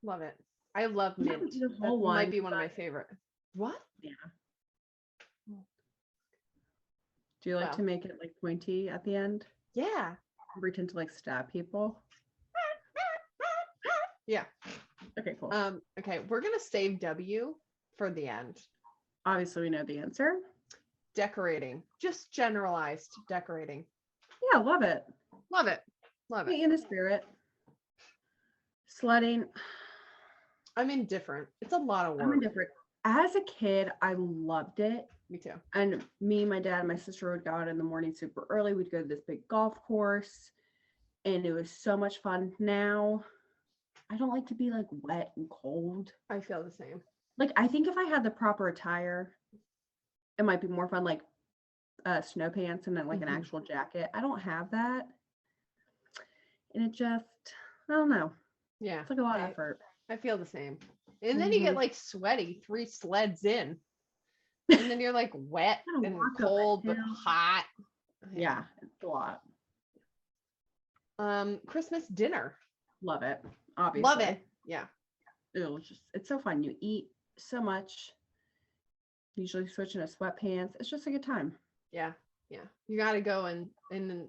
Love it. I love Yeah, mint. the That whole might one, be one of but- my favorite. What? Yeah. Do you like Wow. to make it like pointy at the end? Yeah. Pretend to like stab people? Yeah. Okay, cool. Okay, we're gonna save W for the end. Obviously, we know the answer. Decorating. Just generalized decorating. Yeah, love it. Love it. Love it. Be in the spirit. Sledding. I'm indifferent. It's a lot of work. I'm indifferent. As a kid, I loved it. Me too. And me, my dad, and my sister would go out in the morning super early. We'd go to this big golf course, and it was so much fun. Now, I don't like to be like wet and cold. I feel the same. Like, I think if I had the proper attire, it might be more fun, like snow pants and then like an Mhm. actual jacket. I don't have that. And it just, I don't know. Yeah. It's like a lot of effort. I feel the same. And then you get Mhm. like sweaty 3 sleds in. And then you're like wet Gotta and walk up a cold but hill. hot. Yeah, it's a lot. Christmas dinner. Love it. Obviously. Love it. Yeah. It's so fun. You eat so much. Usually switch into sweatpants. It's just a good time. Yeah. Yeah. You got to go in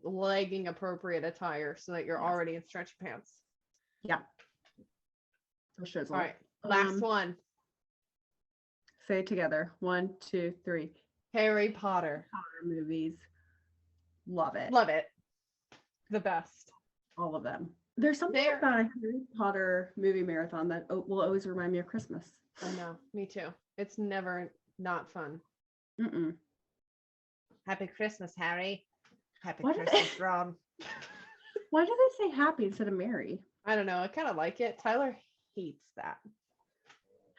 legging appropriate attire so that you're Yes. already in stretchy pants. Yeah. For sure. All right. Last one. Say it together. 1, 2, 3. Harry Potter. Horror movies. Love it. Love it. The best. All of them. There's something They're- about a Harry Potter movie marathon that will always remind me of Christmas. I know. Me too. It's never not fun. Mm-mm. Happy Christmas, Harry. Happy What is Christmas, Ron. Why do they say happy instead of merry? I don't know. I kind of like it. Tyler hates that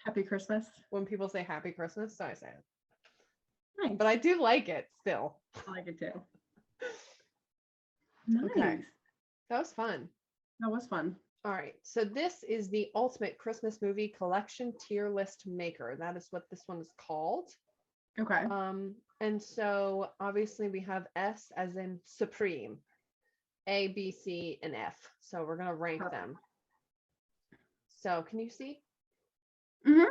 Happy Christmas. when people say Happy Christmas, so I say it. Nice. But I do like it still. I like it too. Nice. Okay. That was fun. That was fun. All right. So this is the ultimate Christmas movie collection tier list maker. That is what this one is called. Okay. And so obviously we have S as in supreme, A, B, C, and F. So we're gonna rank Perfect. them. So can you see? Mm-hmm.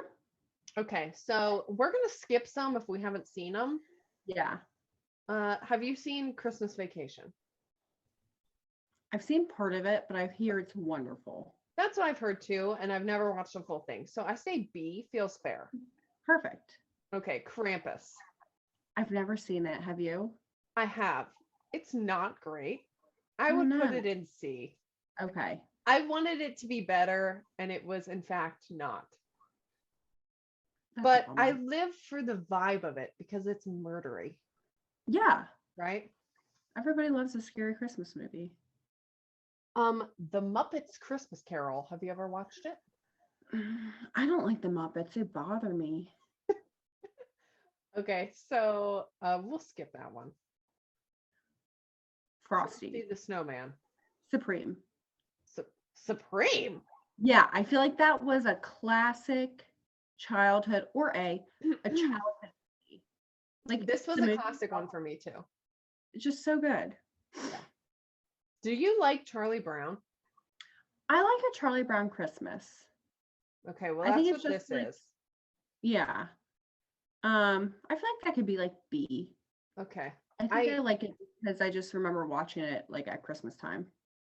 Okay, so we're gonna skip some if we haven't seen them. Yeah. Have you seen Christmas Vacation? I've seen part of it, but I hear it's wonderful. That's what I've heard too, and I've never watched the full thing. So I say B feels fair. Perfect. Okay, Krampus. I've never seen it. Have you? I have. It's not great. I Oh, would put no. it in C. Okay. I wanted it to be better, and it was in fact not. That's a But bummer. I live for the vibe of it because it's murdery, Yeah. right? Everybody loves a scary Christmas movie. The Muppets Christmas Carol. Have you ever watched it? I don't like the Muppets. They bother me. Okay, so we'll skip that one. Frosty. See the Snowman. Supreme. Supreme. Yeah, I feel like that was a classic childhood or a childhood movie. Like This was the a movie- classic one for me too. It's just so good. Do you like Charlie Brown? I like a Charlie Brown Christmas. Okay, well I that's think what it's just this like- is. Yeah. I feel like that could be like B. Okay. I think I like it because I just remember watching it like at Christmas time.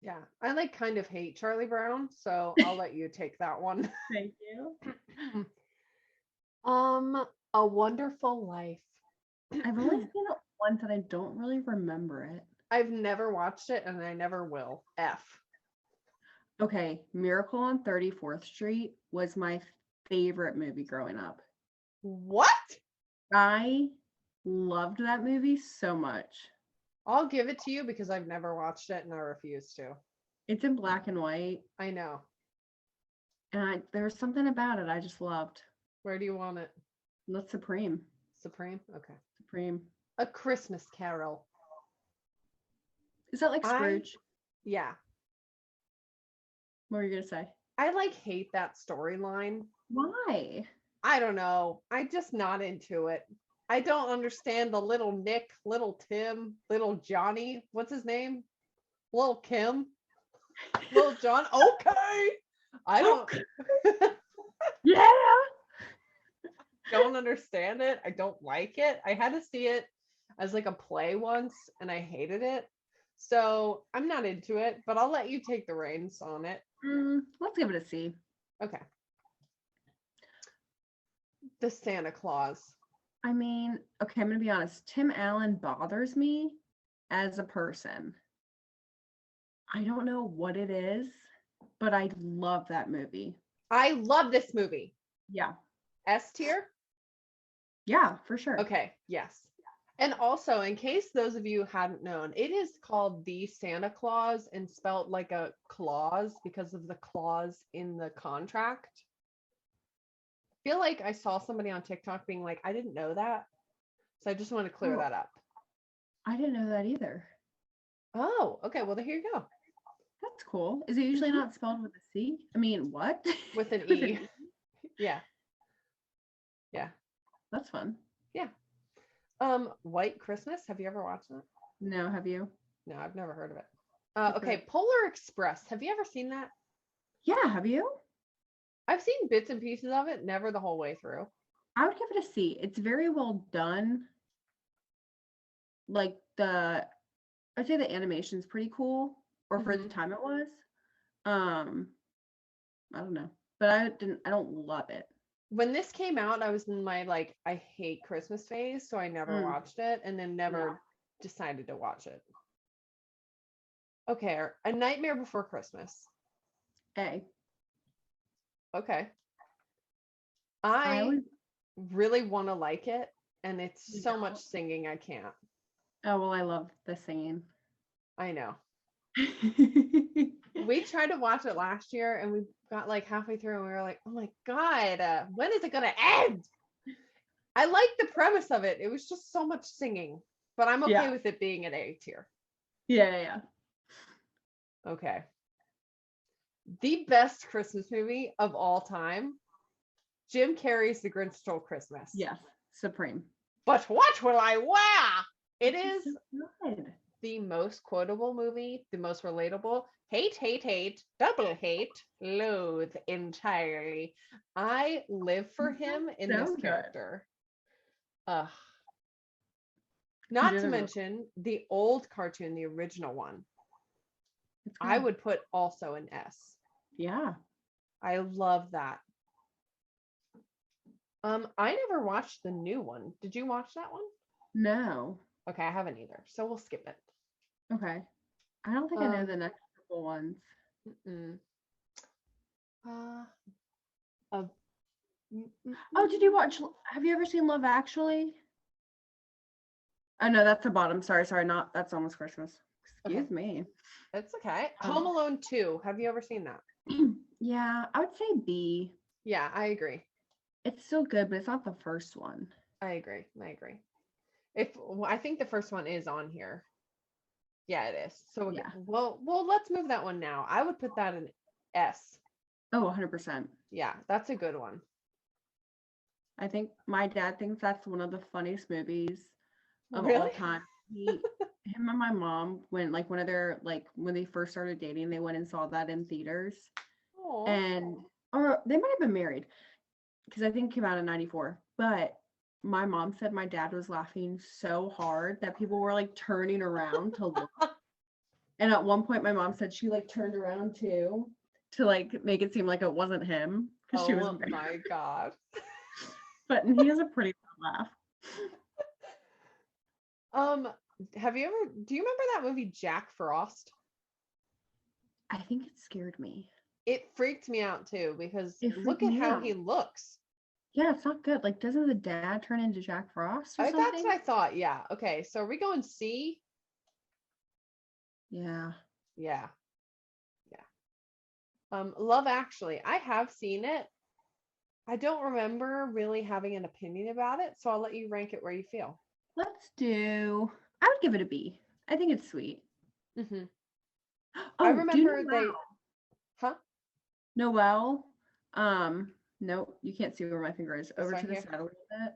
Yeah. I like kind of hate Charlie Brown, so I'll let you take that one. Thank you. A Wonderful Life. I've only seen it once and I don't really remember it. I've never watched it and I never will. F. Okay, Miracle on 34th Street was my favorite movie growing up. What? I loved that movie so much. I'll give it to you because I've never watched it and I refuse to. It's in black and white, I know. and there was something about it I just loved. Where do you want it? That's Supreme. Supreme? Okay. Supreme. A Christmas Carol. Is that like Scrooge? Yeah. What were you going to say? I like hate that storyline. Why? I don't know. I'm just not into it. I don't understand the little Nick, little Tim, little Johnny. What's his name? Little Kim? Little John? Okay. I don't Yeah. don't understand it. I don't like it. I had to see it as like a play once and I hated it. So I'm not into it, but I'll let you take the reins on it. Let's give it a C. Okay. The Santa Claus. I mean, okay, I'm going to be honest. Tim Allen bothers me as a person. I don't know what it is, but I love that movie. I love this movie. Yeah. S tier? Yeah, for sure. Okay, yes. And also, in case those of you hadn't known, it is called The Santa Claus and spelt like a clause because of the clause in the contract. I feel like I saw somebody on TikTok being like, I didn't know that. So I just want to clear that up. I didn't know that either. Oh, okay. Well, here you go. That's cool. Is it usually not spelled with a C? I mean, what? With an E. Yeah. Yeah. That's fun. Yeah. White Christmas. Have you ever watched that? No, have you? No, I've never heard of it. Okay, Polar Express. Have you ever seen that? Yeah, have you? I've seen bits and pieces of it, never the whole way through. I would give it a C. It's very well done. Like I'd say the animation's pretty cool, or for the time it was. I don't know, but I don't love it. When this came out, I was in my like I hate Christmas phase, so I never watched it and then never decided to watch it. Okay, A Nightmare Before Christmas. A. Okay. I really want to like it, and it's so much singing I can't. Oh, well, I love the singing. I know. We tried to watch it last year and we got like halfway through and we were like, oh my God, when is it going to end? I like the premise of it. It was just so much singing, but I'm okay with it being an A tier. Yeah. Okay. The best Christmas movie of all time, Jim Carrey's The Grinch Stole Christmas. Yes, Supreme. But what will I wear? It is so good. The most quotable movie, the most relatable. Hate, double hate, loathe entirely. I live for him in this character. Not to mention the old cartoon, the original one. I would put also an S. Yeah. I love that. I never watched the new one. Did you watch that one? No. Okay, I haven't either. So we'll skip it. Okay. I don't think I know the next couple ones. Oh, did you watch? Have you ever seen Love Actually? Oh no, that's the bottom. Sorry, not. That's almost Christmas. Excuse me. That's okay. Home Alone 2. Have you ever seen that? Yeah, I would say B. Yeah, I agree. It's so good, but it's not the first one. I agree. I think the first one is on here. Yeah, it is. So yeah. Well, let's move that one now. I would put that in S. Oh, 100%. Yeah, that's a good one. I think my dad thinks that's one of the funniest movies of all time. Him and my mom went when they first started dating, they went and saw that in theaters. Aww. Or they might have been married because I think it came out in 94. But my mom said my dad was laughing so hard that people were like turning around to look. And at one point, my mom said she like turned around too to like make it seem like it wasn't him because she was. Oh my God. But he has a pretty laugh. Do you remember that movie Jack Frost? I think it scared me. It freaked me out too because It look freaked at me how out. he looks. Yeah, it's not good. Like, doesn't the dad turn into Jack Frost or That's something? what I thought. Yeah. Okay. So are we going C? Yeah. Yeah. Love Actually. I have seen it. I don't remember really having an opinion about it, so I'll let you rank it where you feel. I would give it a B. I think it's sweet. Mm-hmm. Oh, I remember huh? Noelle. No, you can't see where my finger is. Over right to the here? side a little bit.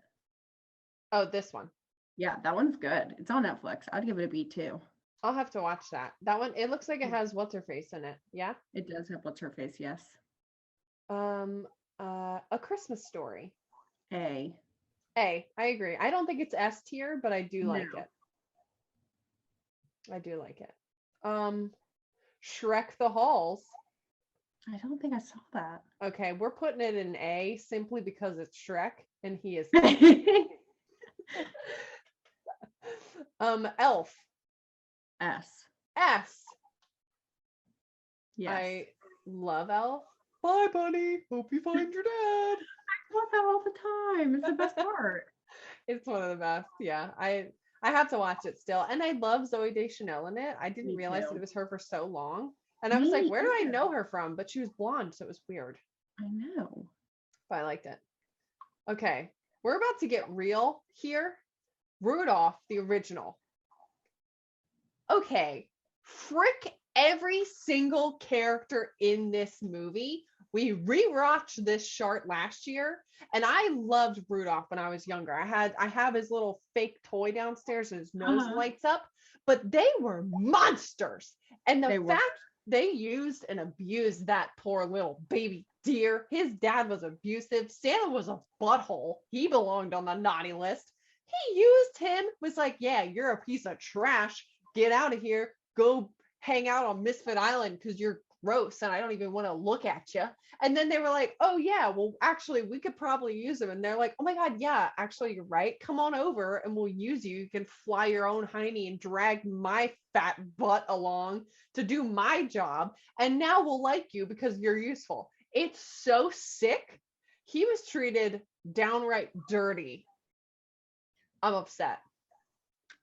Oh, this one. Yeah, that one's good. It's on Netflix. I'd give it a B too. I'll have to watch that. That one, it looks like it has what's her face in it. Yeah. It does have what's her face, yes. A Christmas Story. A. I agree. I don't think it's S tier, but I do like No. it. I do like it. Shrek the Halls. I don't think I saw that. Okay, we're putting it in A simply because it's Shrek and he is Elf. S. S. Yes. I love Elf. Bye, buddy. Hope you find your dad. I love that all the time. It's the best part. It's one of the best. Yeah. I have to watch it still. And I love Zoe Deschanel in it. I didn't Me realize too. that it was her for so long. And I was like, Me where do I either. know her from? But she was blonde, so it was weird. I know. But I liked it. Okay. We're about to get real here. Rudolph, the original. Okay. Frick every single character in this movie. We rewatched this short last year, and I loved Rudolph when I was younger. I have his little fake toy downstairs and his nose lights up, but they were monsters. And the fact they used and abused that poor little baby deer. His dad was abusive. Santa was a butthole. He belonged on the naughty list. He used him, was like, yeah, you're a piece of trash. Get out of here. Go hang out on Misfit Island because you're gross and I don't even want to look at you. And then they were like, oh yeah, well actually we could probably use him. And they're like, oh my God, yeah, actually you're right. Come on over and we'll use you. You can fly your own hiney and drag my fat butt along to do my job. And now we'll like you because you're useful. It's so sick. He was treated downright dirty. I'm upset.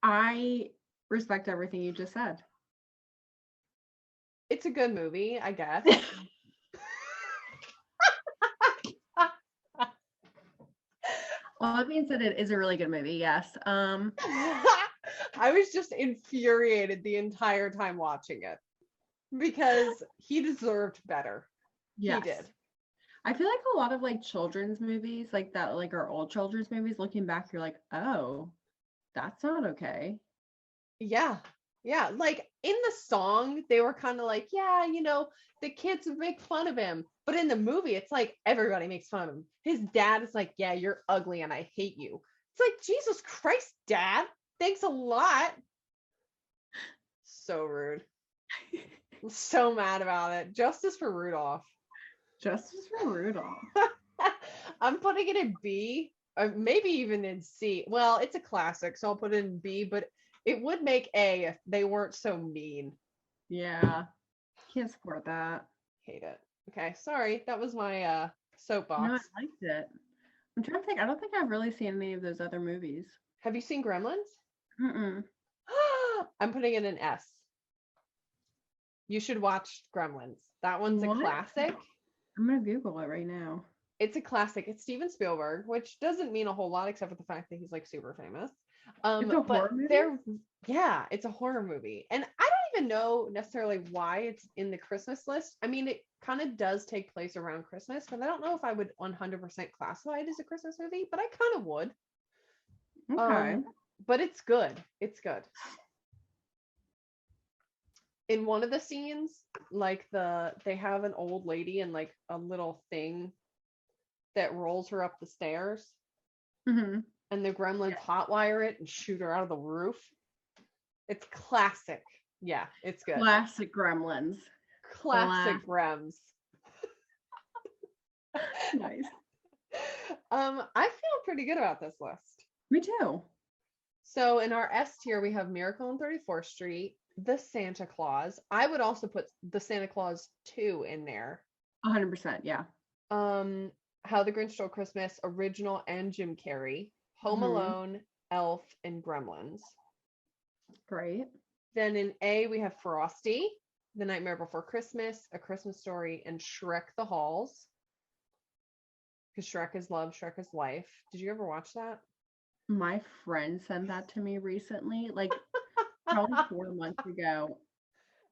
I respect everything you just said. It's a good movie, I guess. Well, that being said, it is a really good movie, yes. I was just infuriated the entire time watching it because he deserved better. Yes. He did. I feel like a lot of like children's movies like that, like our old children's movies, looking back, you're like, oh, that's not okay. Yeah. Yeah. Like in the song, they were kind of like, yeah, you know, the kids would make fun of him. But in the movie, it's like everybody makes fun of him. His dad is like, yeah, you're ugly and I hate you. It's like, Jesus Christ, Dad. Thanks a lot. So rude. I'm so mad about it. Justice for Rudolph. Justice for Rudolph. I'm putting it in B, or maybe even in C. Well, it's a classic, so I'll put it in B, but it would make A if they weren't so mean. Yeah. Can't support that. Hate it. Okay, sorry. That was my soapbox. No, I liked it. I'm trying to think. I don't think I've really seen any of those other movies. Have you seen Gremlins? Mm-mm. I'm putting it in S. You should watch Gremlins. That one's a What? classic. I'm gonna Google it right now. It's a classic. It's Steven Spielberg, which doesn't mean a whole lot except for the fact that he's like super famous. It's a horror movie? Yeah, it's a horror movie. And I don't even know necessarily why it's in the Christmas list. I mean, it kind of does take place around Christmas, but I don't know if I would 100% classify it as a Christmas movie, but I kind of would. Okay. But it's good. It's good. In one of the scenes, like they have an old lady and like a little thing that rolls her up the stairs. Mm-hmm. And the Gremlins hotwire it and shoot her out of the roof. It's classic. Yeah, it's good. Classic Gremlins. Classic Grems. Nice. I feel pretty good about this list. Me too. So in our S tier, we have Miracle on 34th Street, The Santa Claus. I would also put The Santa Claus 2 in there. 100%. Yeah. How the Grinch Stole Christmas, original and Jim Carrey, Home Alone, Elf, and Gremlins. Great. Then in A, we have Frosty, The Nightmare Before Christmas, A Christmas Story, and Shrek the Halls. Because Shrek is love, Shrek is life. Did you ever watch that? My friend sent that to me recently, like probably 4 months ago,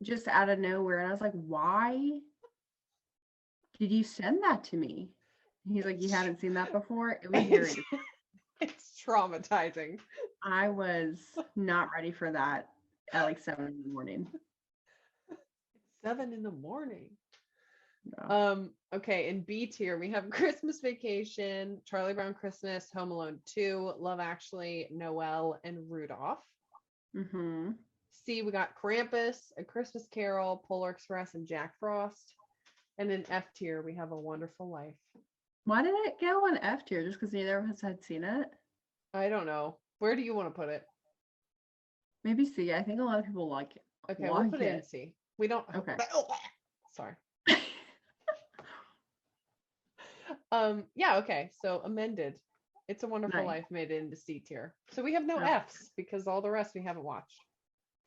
just out of nowhere. And I was like, why did you send that to me? And he's like, you hadn't seen that before? It was very, It's traumatizing. I was not ready for that at like 7 in the morning. 7 in the morning. Yeah. Okay, in B tier, we have Christmas Vacation, Charlie Brown Christmas, Home Alone 2, Love Actually, Noel, and Rudolph. C, we got Krampus, A Christmas Carol, Polar Express, and Jack Frost. And in F tier, we have A Wonderful Life. Why did it go on F tier? Just because neither of us had seen it? I don't know. Where do you want to put it? Maybe C. I think a lot of people like it. Okay, we'll put it in C. We don't. Okay. Sorry. Yeah, okay. So amended. It's a Wonderful Life made it into C tier. So we have no Fs because all the rest we haven't watched.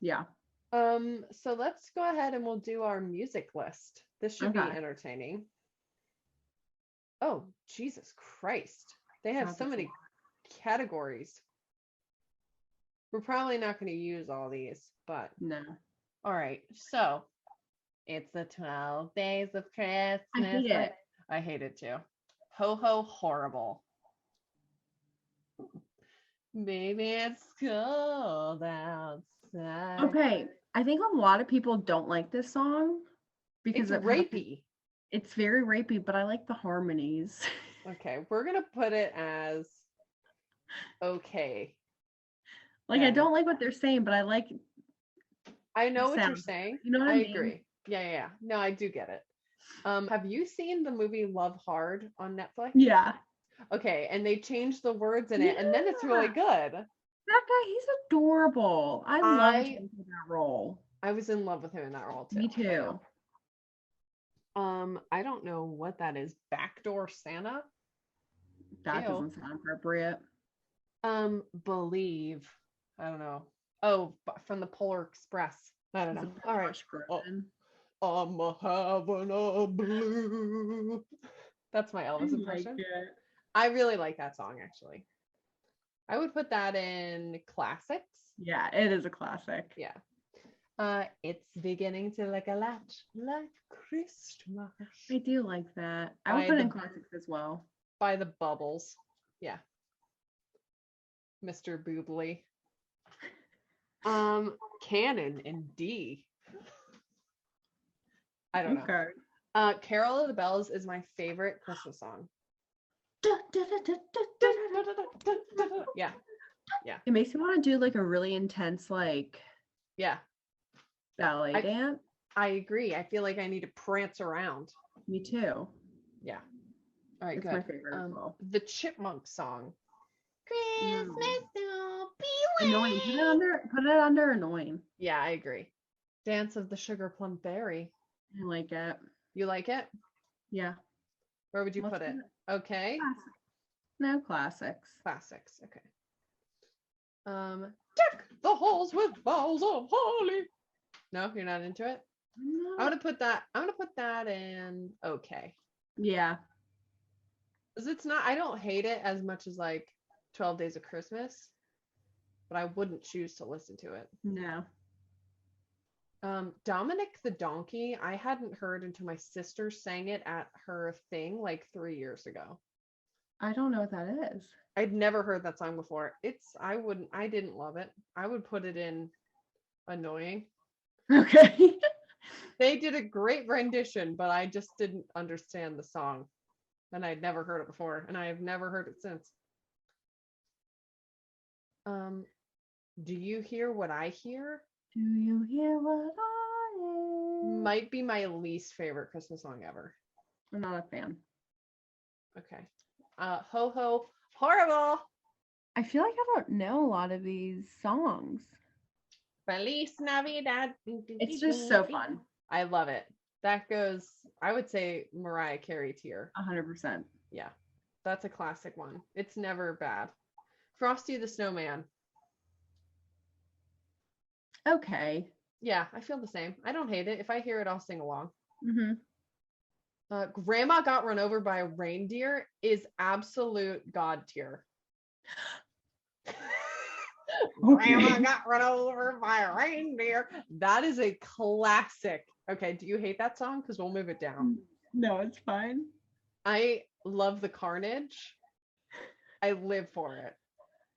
Yeah. So let's go ahead and we'll do our music list. This should be entertaining. Oh, Jesus Christ. They have so many categories. We're probably not going to use all these, but no. All right. So it's the 12 days of Christmas. I hate it. I hate it too. Ho ho horrible. Baby, it's cold outside. Okay. I think a lot of people don't like this song because it's rapey. It's very rapey, but I like the harmonies. Okay, we're gonna put it as okay. Like I don't like what they're saying, but I like. I know what you're saying. You know what I mean? Agree. Yeah. No, I do get it. Have you seen the movie Love Hard on Netflix? Yeah. Okay, and they changed the words in it, and then it's really good. That guy, he's adorable. I loved him in that role. I was in love with him in that role too. Me too. I don't know what that is. Backdoor Santa? That doesn't sound appropriate. Believe. I don't know. Oh, from the Polar Express. I don't know. All right. I'm having a blue. That's my Elvis impression. I really like that song, actually. I would put that in classics. Yeah, it is a classic. Yeah. It's beginning to look a lot like Christmas. I do like that. I would put in classics as well. By the Bubbles. Yeah. Mr. Boobley. Canon in D. I don't know. Carol of the Bells is my favorite Christmas song. Yeah. It makes me want to do like a really intense ballet dance. I agree. I feel like I need to prance around. Me too. Yeah. All right, it's good. My favorite as well. The Chipmunk song. Christmas will be annoying. Put it under annoying. Yeah, I agree. Dance of the Sugar Plum Fairy. I like it. You like it? Yeah. Where would you put it? Okay. No, classics. Classics. Okay. Deck the halls with boughs of holly. No, you're not into it? No. I'm gonna put that in okay. Yeah. Because it's not, I don't hate it as much as like 12 Days of Christmas, but I wouldn't choose to listen to it. No. Dominic the Donkey, I hadn't heard until my sister sang it at her thing like 3 years ago. I don't know what that is. I'd never heard that song before. I didn't love it. I would put it in annoying. Okay. They did a great rendition, but I just didn't understand the song. And I'd never heard it before, and I have never heard it since. Do you hear what I hear? Do you hear what I hear? Might be my least favorite Christmas song ever. I'm not a fan. Okay. Ho ho horrible. I feel like I don't know a lot of these songs. Feliz Navidad. It's just so fun. I love it. That goes, I would say Mariah Carey tier. 100%. Yeah, that's a classic one. It's never bad. Frosty the Snowman. Okay. Yeah, I feel the same. I don't hate it. If I hear it, I'll sing along. Mm-hmm. Grandma Got Run Over by a Reindeer is absolute god tier. Grandma got run over by a reindeer. That is a classic. Okay, do you hate that song? Because we'll move it down. No, it's fine. I love the carnage. I live for it.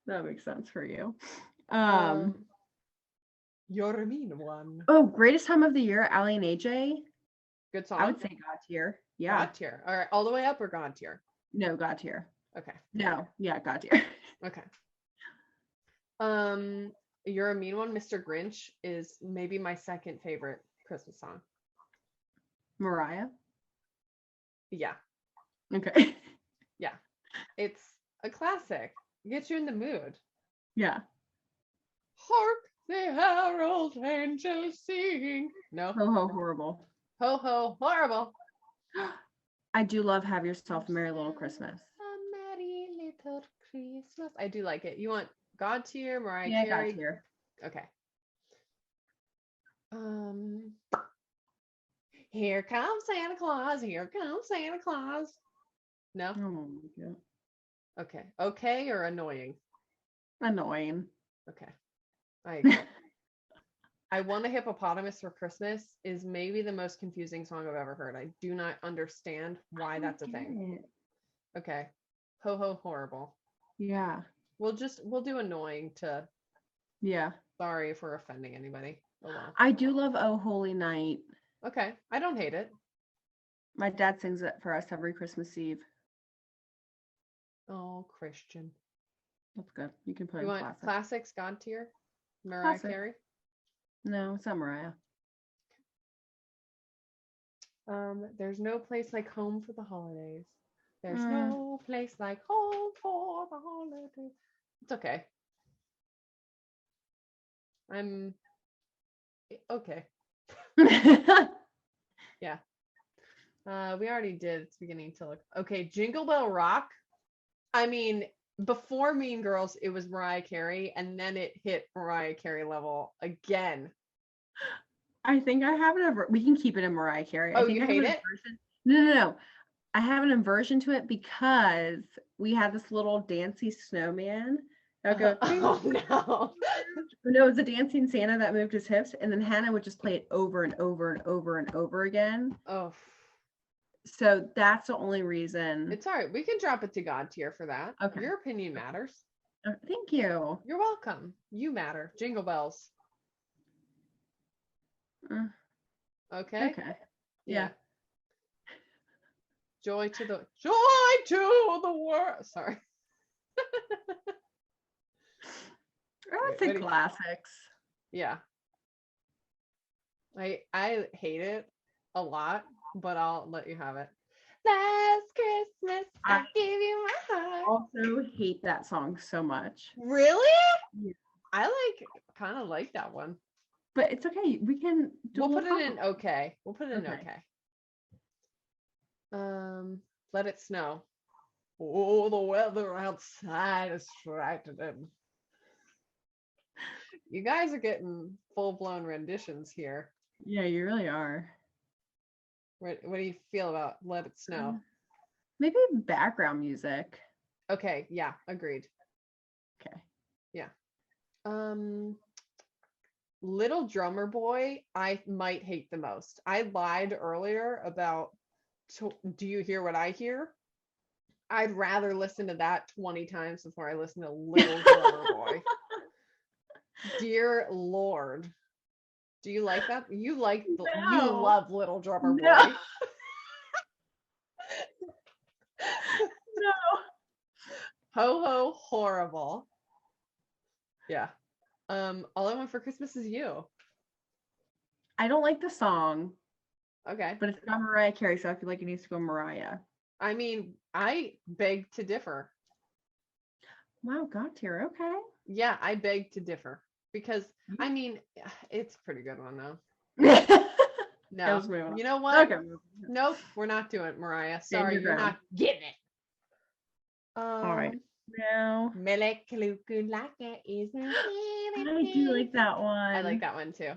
That makes sense for you. You're a mean one. Oh, greatest time of the year, Ali and AJ. Good song. I would say God tier. Yeah. God tier. All right, all the way up or God tier? No, God tier. Okay. No, yeah, God tier. Okay. You're a Mean One, Mr. Grinch is maybe my second favorite Christmas song. Mariah. Yeah. Okay. Yeah. It's a classic. Gets you in the mood. Yeah. Hark the herald angels sing. No. Ho ho horrible. Ho ho horrible. I do love Have Yourself a Merry Little Christmas. A merry little Christmas. I do like it. You want God tier, Mariah Yeah, Carey? God tier. Okay. Here comes Santa Claus. Here comes Santa Claus. No? Oh my God. Okay. Okay or annoying? Annoying. Okay. I agree. I Want a Hippopotamus for Christmas is maybe the most confusing song I've ever heard. I do not understand why that's a thing. Okay. Ho ho horrible. Yeah. We'll do annoying to Yeah. sorry if we're offending anybody. Oh well. I do love Oh Holy Night. Okay. I don't hate it. My dad sings it for us every Christmas Eve. Oh, Christian. That's good. You can put You in want classic. classics, God tier? Mariah Classic. Carey? No, it's not Mariah. There's no place like home for the holidays. There's Mm. no place like home for the holidays. It's okay. I'm okay. Yeah. We already did. It's beginning to look okay. Jingle Bell Rock. I mean, before Mean Girls, it was Mariah Carey, and then it hit Mariah Carey level again. I think I have an we can keep it in Mariah Carey. Oh, I think you I have hate an it? aversion. No. I have an aversion to it because we had this little dancey snowman that would go. Oh no. No, it was a dancing Santa that moved his hips, and then Hannah would just play it over and over and over and over again. Oh. So that's the only reason. It's all right. We can drop it to God tier for that. Okay. Your opinion matters. Thank you. You're welcome. You matter. Jingle bells. Okay. Okay. Yeah. Joy to the world. Sorry. I would say classics. Yeah. I hate it a lot, but I'll let you have it. Last Christmas, I give you my heart. Also hate that song so much. Really? Yeah. I kind of like that one. But it's okay. We can do We'll put it in okay. We'll put it in Okay. okay. Let It Snow. Oh, the weather outside is frightening. You guys are getting full-blown renditions here. Yeah, you really are. What do you feel about Let It Snow? Maybe background music. Okay, yeah, agreed. Okay. Yeah. Little Drummer Boy, I might hate the most. I lied earlier about Do You Hear What I Hear? I'd rather listen to that 20 times before I listen to Little Drummer Boy. Dear Lord. Do you like that? You love Little Drummer Boy. No. No. Ho ho horrible. Yeah. All I Want for Christmas Is You. I don't like the song, Okay. but it's got Mariah Carey, so I feel like it needs to go Mariah. I mean, I beg to differ. Wow, God tier. Okay. Yeah, I beg to differ because I mean, it's a pretty good one though. Okay, No, let's move on. you know what? Okay. Nope, we're not doing it, Mariah. Stand Sorry, your you're ground. not getting it. All right. Now, Melekalukulaka is I do like that one. I like that one too.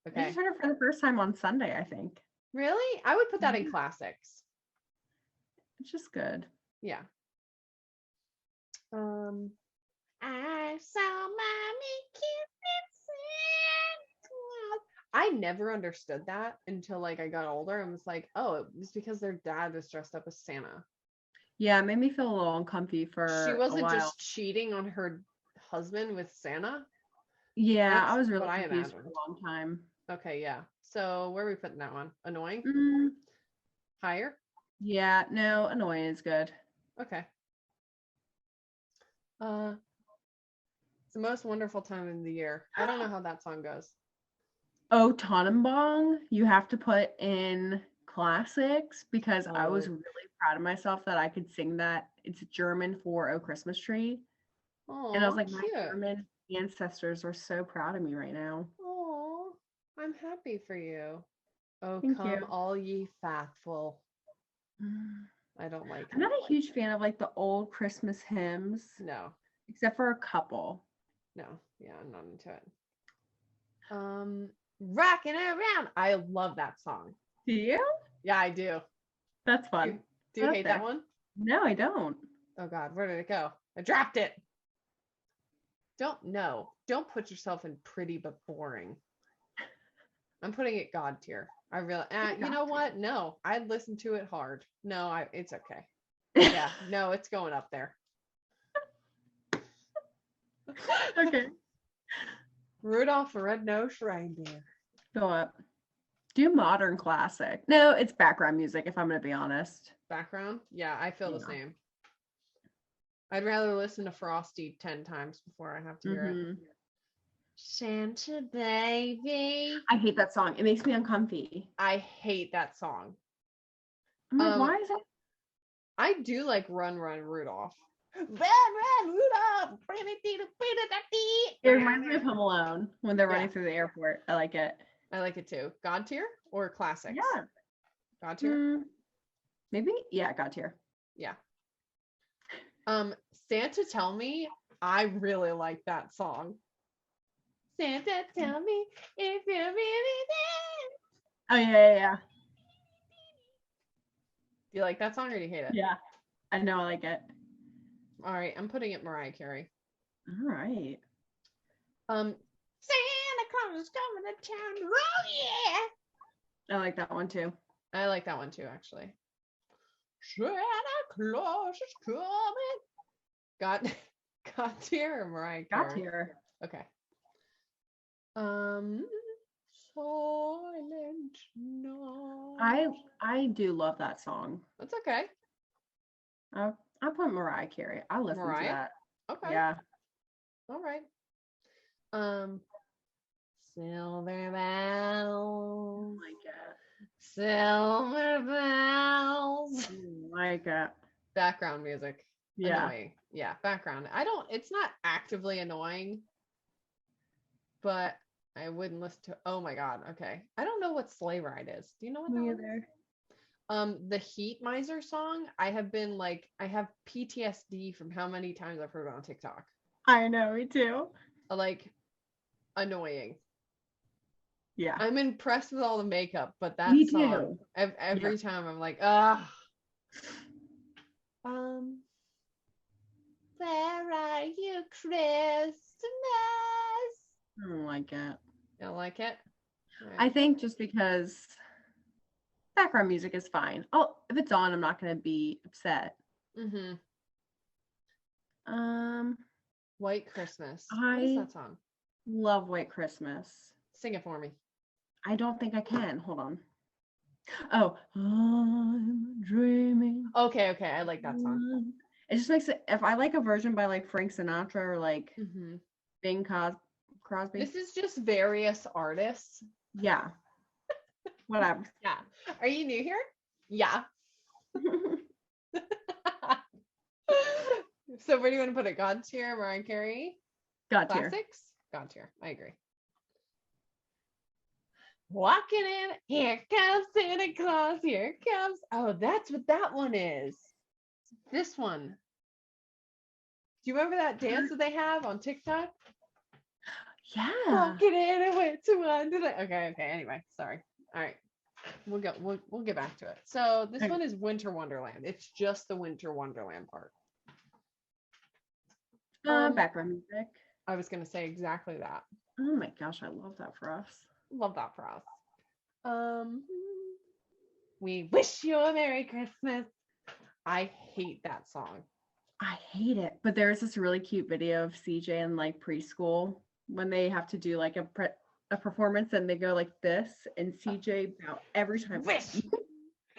I Okay. just heard it for the first time on Sunday, I think. Really? I would put that in Yeah. classics. It's just good. Yeah. I saw mommy kissing Santa. I never understood that until like I got older and was like, oh, it was because their dad was dressed up as Santa. Yeah, it made me feel a little uncomfy for She a wasn't while. just cheating on her husband with Santa. Yeah, That's I was really what I confused for imagined. a long time. Okay, yeah. So where are we putting that one? Annoying? Mm, Higher? yeah, no, annoying is good. Okay. It's the most wonderful time of the year. I don't know how that song goes. Oh, Tannenbaum, you have to put in classics because I was Oh. really proud of myself that I could sing that. It's German for Oh Christmas Tree. And I was Oh, like, my cute. German ancestors are so proud of me right now. Oh, I'm happy for you. Oh, Thank come you. all ye faithful. I don't like I'm it. not a huge fan of like the old Christmas hymns, No, except for a couple. no. Yeah, I'm not into it. Rocking Around. I love that song. Do you? Yeah, I do. That's Do, fun. do you Up hate there. that one? No, I don't. Oh God, where did it go? I dropped it. Don't put yourself in pretty but boring. I'm putting it God tier. I really, you know what? No, I'd listen to it hard. No, it's okay. Yeah, no, it's going up there. Okay. Rudolph the Red-Nosed Reindeer. Go up. Do modern classic. No, it's background music, if I'm going to be honest. Background? Yeah, I feel the Yeah. same. I'd rather listen to Frosty 10 times before I have to hear it. Santa baby. I hate that song. It makes me uncomfy. I hate that song. I'm like, why is it? I do like Run Run Rudolph. Run Run Rudolph. It reminds me of Home Alone when they're running through the airport. I like it. I like it too. God tier or classics? Yeah. God tier? Maybe? Yeah, God tier. Yeah. Santa Tell Me, I really like that song. Santa tell me if you're really there. Oh, yeah. Do you like that song or do you hate it? Yeah. I know, I like it. All right, I'm putting it Mariah Carey. All right. Santa Claus is coming to town. Oh yeah. I like that one too. I like that one too, actually. Santa Claus is coming. God tier or Mariah Carey? God tier. Okay. Silent Night. I do love that song. That's okay. I put Mariah Carey. I listen to that. Okay. Yeah. All right. Silver bells. Like it. Silver bells. Like it. Background music. Yeah. Annoying. Yeah, background. It's not actively annoying, but I wouldn't listen to. Oh my God. Okay. I don't know what Sleigh Ride is. Do you know what that is? The Heat Miser song. I have PTSD from how many times I've heard it on TikTok. I know, me too. Like annoying. Yeah. I'm impressed with all the makeup, but that me song, too. every time I'm like, ah. Where are you, Christmas? I don't like it. You don't like it? Right. I think just because background music is fine. Oh, if it's on, I'm not going to be upset. White Christmas. What is that song? Love White Christmas. Sing it for me. I don't think I can. Hold on. Oh, I'm dreaming. Okay. I like that song. It just makes it, if I like a version by like Frank Sinatra or like Bing Crosby. This is just various artists. Yeah. Whatever. Yeah. Are you new here? Yeah. So where do you want to put it? God tier, Mariah Carey? God tier. Classics? God tier. I agree. Walking in, here comes Santa Claus, here comes. Oh, that's what that one is. This one. Do you remember that dance that they have on TikTok? Yeah. Walking in, I went to Wonderland. Okay. Anyway, sorry. All right. We'll get back to it. So this one is Winter Wonderland. It's just the Winter Wonderland part. Background music. I was gonna say exactly that. Oh my gosh, I love that for us. Love that for us. We wish you a Merry Christmas. I hate that song. I hate it. But there's this really cute video of CJ in like preschool when they have to do like a performance and they go like this, and CJ about every time Wish.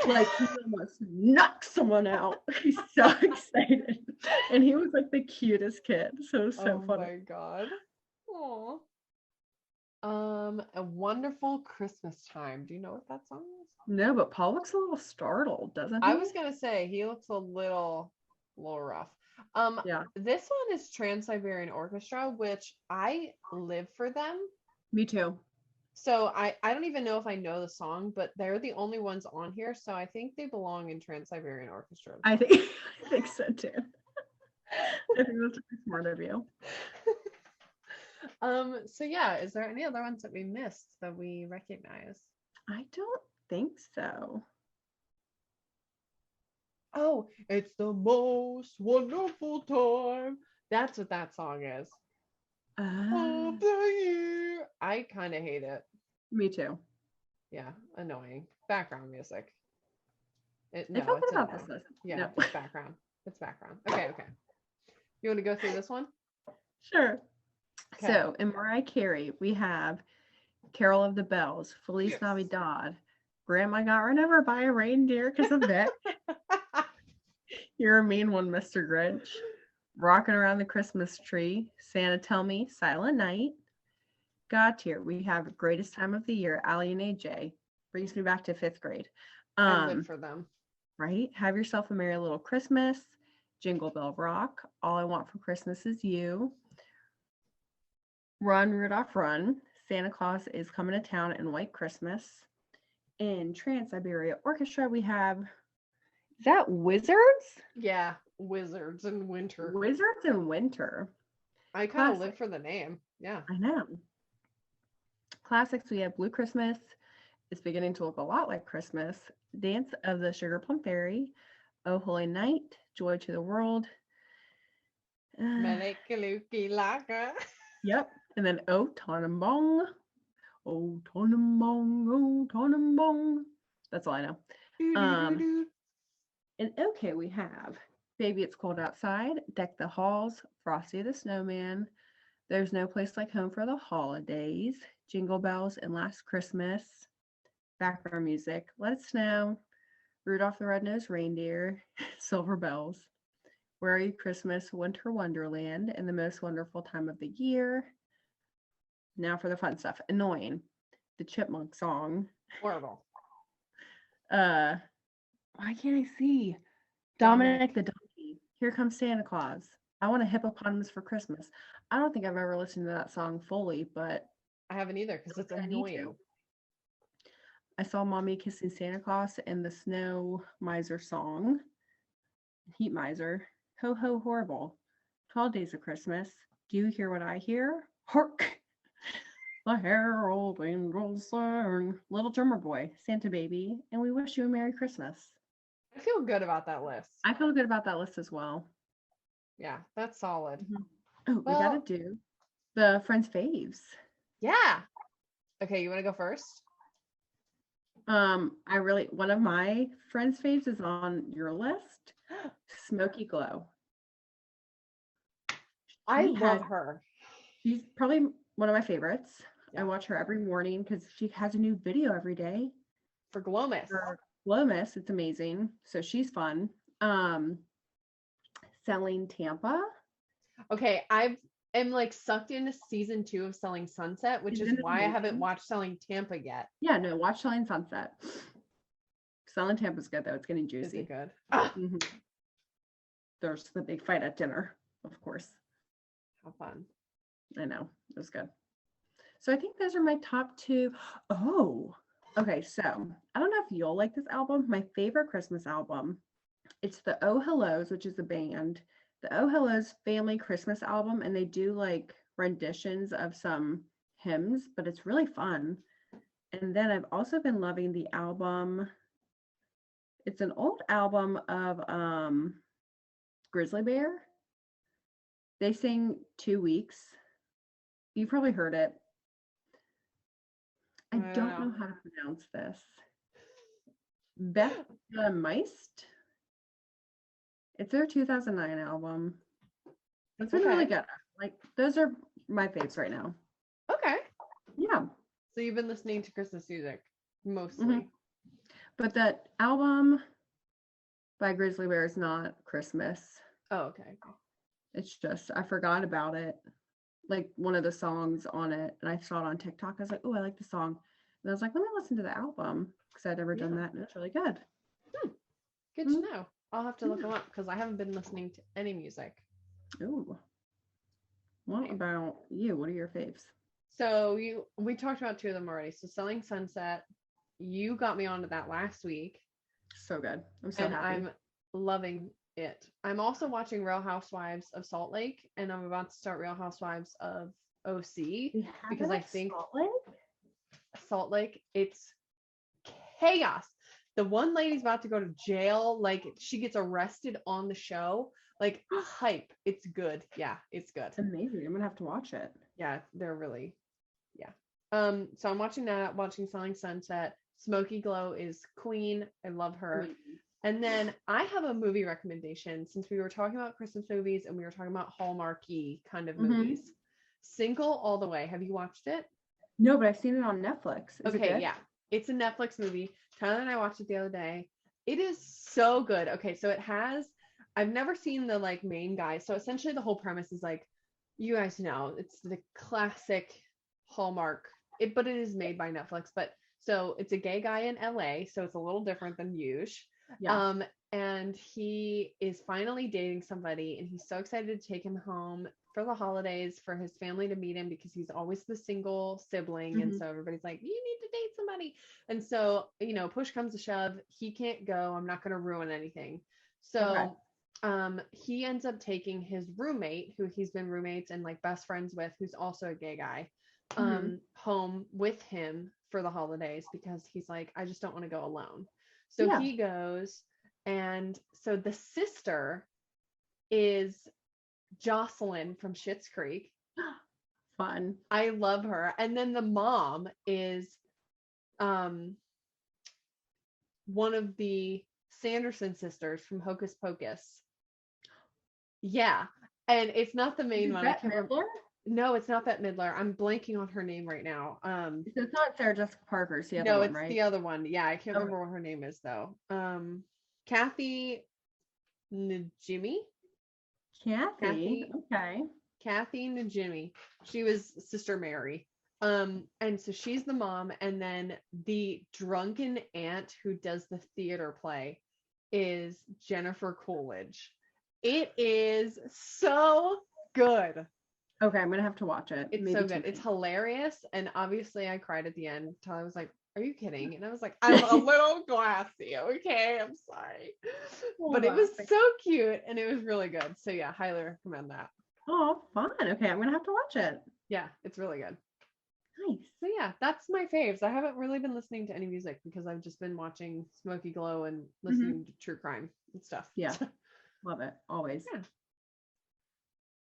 like he almost knocks someone out. He's so excited. And he was like the cutest kid. So funny. Oh my god. Aw. A Wonderful Christmas Time. Do you know what that song is? No, but Paul looks a little startled, doesn't he? I was gonna say he looks a little rough. Yeah. This one is Trans-Siberian Orchestra, which I live for them. Me too. So I don't even know if I know the song, but they're the only ones on here, so I think they belong in Trans-Siberian Orchestra. I think so too. I think that's pretty smart of you. So yeah, is there any other ones that we missed that we recognize? I don't think so. Oh, it's the most wonderful time. That's what that song is. Of the year. I kind of hate it. Me too. Yeah, annoying. Background music. I feel good about this list. Yeah, No. it's background. It's background. Okay. You want to go through this one? Sure. Okay. So in Mariah Carey, we have Carol of the Bells, Feliz Yes. Navidad, Grandma got run over by a reindeer because of that. You're a mean one, Mr. Grinch. Rocking around the Christmas tree, Santa Tell Me, Silent Night. God tier, we have Greatest Time of the Year, Allie and AJ. Brings me back to 5th grade. I live for them. Right? Have Yourself a Merry Little Christmas, Jingle Bell Rock, All I Want for Christmas Is You. Run, Rudolph, Run. Santa Claus is Coming to Town and White Christmas. In Trans-Siberia Orchestra, we have, is that Wizards? Yeah, Wizards in Winter. Wizards in Winter. I kind of Classic. live for the name. Yeah. I know. Classics, we have Blue Christmas. It's beginning to look a lot like Christmas. Dance of the Sugar Plum Fairy. Oh Holy Night. Joy to the World. Melekaluki Laka. Yep. And then Oh Tannenbaum. Oh Tannenbaum, oh Tannenbaum. That's all I know. And okay, we have Baby It's Cold Outside, Deck the Halls, Frosty the Snowman, There's No Place Like Home for the Holidays, Jingle Bells and Last Christmas, background music, Let It Snow, Rudolph the Red-Nosed Reindeer, Silver Bells, Where Are You Christmas, Winter Wonderland, and The Most Wonderful Time of the Year. Now for the fun stuff. Annoying. The Chipmunk Song. Horrible. Why can't I see? Dominic the Donkey. Here Comes Santa Claus. I Want a Hippopotamus for Christmas. I don't think I've ever listened to that song fully, but I haven't either because it's I need annoying. to. I Saw Mommy Kissing Santa Claus and the Snow Miser song. Heat Miser. Ho Ho Horrible. 12 Days of Christmas. Do You Hear What I Hear? Hark! The herald angels sing. Little Drummer Boy, Santa Baby, and We Wish You a Merry Christmas. I feel good about that list. I feel good about that list as well. Yeah, that's solid. Oh, we gotta do the Friends Faves. Yeah. Okay, you want to go first? One of my Friends Faves is on your list. Smokey Glow. I love her. She's probably one of my favorites. Yeah. I watch her every morning because she has a new video every day. For Glomus. For Glomus, it's amazing. So she's fun. Selling Tampa. Okay, I am like sucked into season 2 of Selling Sunset, which is why I haven't watched Selling Tampa yet. Yeah, no, watch Selling Sunset. Selling Tampa's good though. It's getting Is juicy. it good? Mhm. there's the big fight at dinner, of course. How fun. I know. It was good. So I think those are my top 2. Oh, okay. So I don't know if you'll like this album. My favorite Christmas album. It's the Oh Hellos, which is a band. The Oh Hellos Family Christmas album, and they do like renditions of some hymns, but it's really fun. And then I've also been loving the album. It's an old album of Grizzly Bear. They sing 2 Weeks. You've probably heard it. I don't know how to pronounce this. Beth Meist. It's their 2009 album. It's been really good. Like, those are my faves right now. Okay. Yeah. So you've been listening to Christmas music mostly. But that album by Grizzly Bear is not Christmas. Oh, okay. It's just, I forgot about it. Like one of the songs on it, and I saw it on TikTok. I was like, oh, I like the song. And I was like, let me listen to the album because I'd never done that, and it's really good. Good to know. I'll have to look them up because I haven't been listening to any music. Ooh. What about you? What are your faves? So we talked about 2 of them already. So Selling Sunset, you got me onto that last week. So good. I'm so happy. I'm loving it. I'm also watching Real Housewives of Salt Lake, and I'm about to start Real Housewives of OC because I think Salt Lake, it's chaos. The one lady's about to go to jail. Like, she gets arrested on the show. Like, hype. It's good. Yeah, it's good. Amazing. I'm gonna have to watch it. Yeah, they're really, yeah. So I'm watching that, watching Selling Sunset. Smokey Glow is queen. I love her. And then I have a movie recommendation since we were talking about Christmas movies and we were talking about Hallmarky kind of movies. Single All the Way. Have you watched it? No, but I've seen it on Netflix. Is it good? Yeah. It's a Netflix movie. Tyler and I watched it the other day. It is so good. Okay, so it has, I've never seen the like main guy. So essentially the whole premise is like, you guys know, it's the classic Hallmark, but it is made by Netflix. But so it's a gay guy in LA, so it's a little different than usual. Yeah. And he is finally dating somebody, and he's so excited to take him home for the holidays for his family to meet him because he's always the single sibling. And so everybody's like, you need to date somebody. And so, you know, push comes to shove, he can't go. I'm not going to ruin anything. So he ends up taking his roommate, who he's been roommates and like best friends with, who's also a gay guy, home with him for the holidays because he's like, I just don't want to go alone. So he goes, and so the sister is Jocelyn from Schitt's Creek. Fun. I love her. And then the mom is one of the Sanderson sisters from Hocus Pocus. Yeah. And it's not the main one. I can't remember. No, it's not Bette Midler. I'm blanking on her name right now. So it's not Sarah Jessica Parker. It's the other no, one, it's right? the other one. Yeah, I can't remember what her name is though. Kathy Najimy. Kathy. Okay. Kathy Najimy. She was Sister Mary. And so she's the mom, and then the drunken aunt who does the theater play is Jennifer Coolidge. It is so good. Okay, I'm gonna have to watch it. It's so good. It's hilarious, and obviously I cried at the end. Tyler was like, "Are you kidding?" And I was like, "I'm a little glassy, okay? I'm sorry." But it was so cute, and it was really good. So yeah, highly recommend that. Oh, fun. Okay, I'm gonna have to watch it. Yeah, it's really good. Nice. So yeah, that's my faves. I haven't really been listening to any music because I've just been watching Smokey Glow and listening to true crime and stuff. Yeah, love it. Always. Yeah.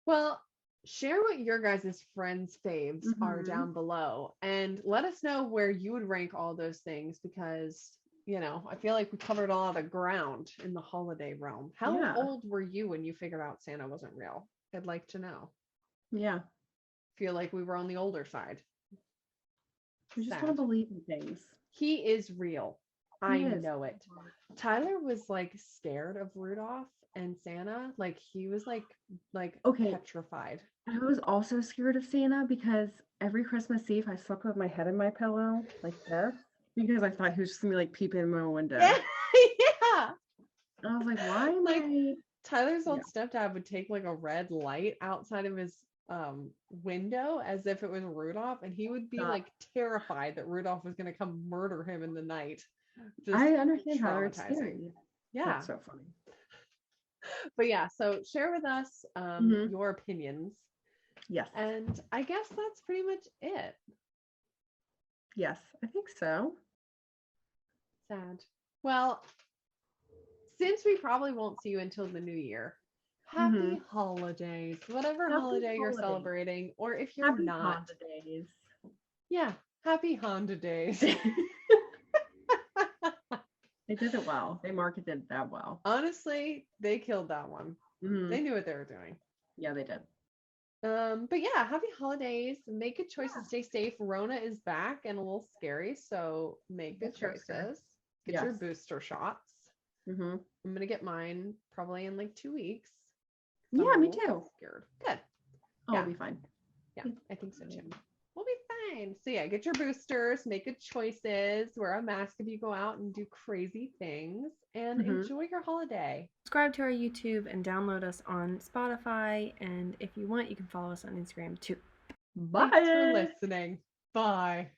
Well, share what your guys' friends' faves are down below, and let us know where you would rank all those things because, you know, I feel like we covered a lot of ground in the holiday realm. How old were you when you figured out Santa wasn't real? I'd like to know. Yeah. Feel like we were on the older side. We just want to believe in things. He is real. I know it. Tyler was like scared of Rudolph and Santa. Like he was like petrified. I was also scared of Santa because every Christmas Eve I slept with my head in my pillow like this because I thought he was just gonna be like peeping in my window. Yeah. And I was like, why am I Tyler's old stepdad would take like a red light outside of his window as if it was Rudolph, and he would be like terrified that Rudolph was going to come murder him in the night. Just I understand how it's traumatizing. scary. Yeah. That's so funny. But yeah, so share with us your opinions. Yes. And I guess that's pretty much it. Yes, I think so. Sad. Well, since we probably won't see you until the new year, happy holidays, whatever holiday you're celebrating, or if you're happy not. Honda days. Yeah, happy Honda days. They did it well. They marketed that well. Honestly, they killed that one. They knew what they were doing. Yeah, they did. But yeah, happy holidays. Make good choices. Stay safe. Rona is back and a little scary, so make good choices. Get your booster shots. I'm gonna get mine probably in like 2 weeks. Yeah, me too. Scared. Good. Oh, it'll be fine. Yeah, I think so too. We'll be fine. So yeah, get your boosters, make good choices, wear a mask if you go out and do crazy things, and enjoy your holiday. Subscribe to our YouTube and download us on Spotify. And if you want, you can follow us on Instagram too. Bye. Thanks for listening. Bye.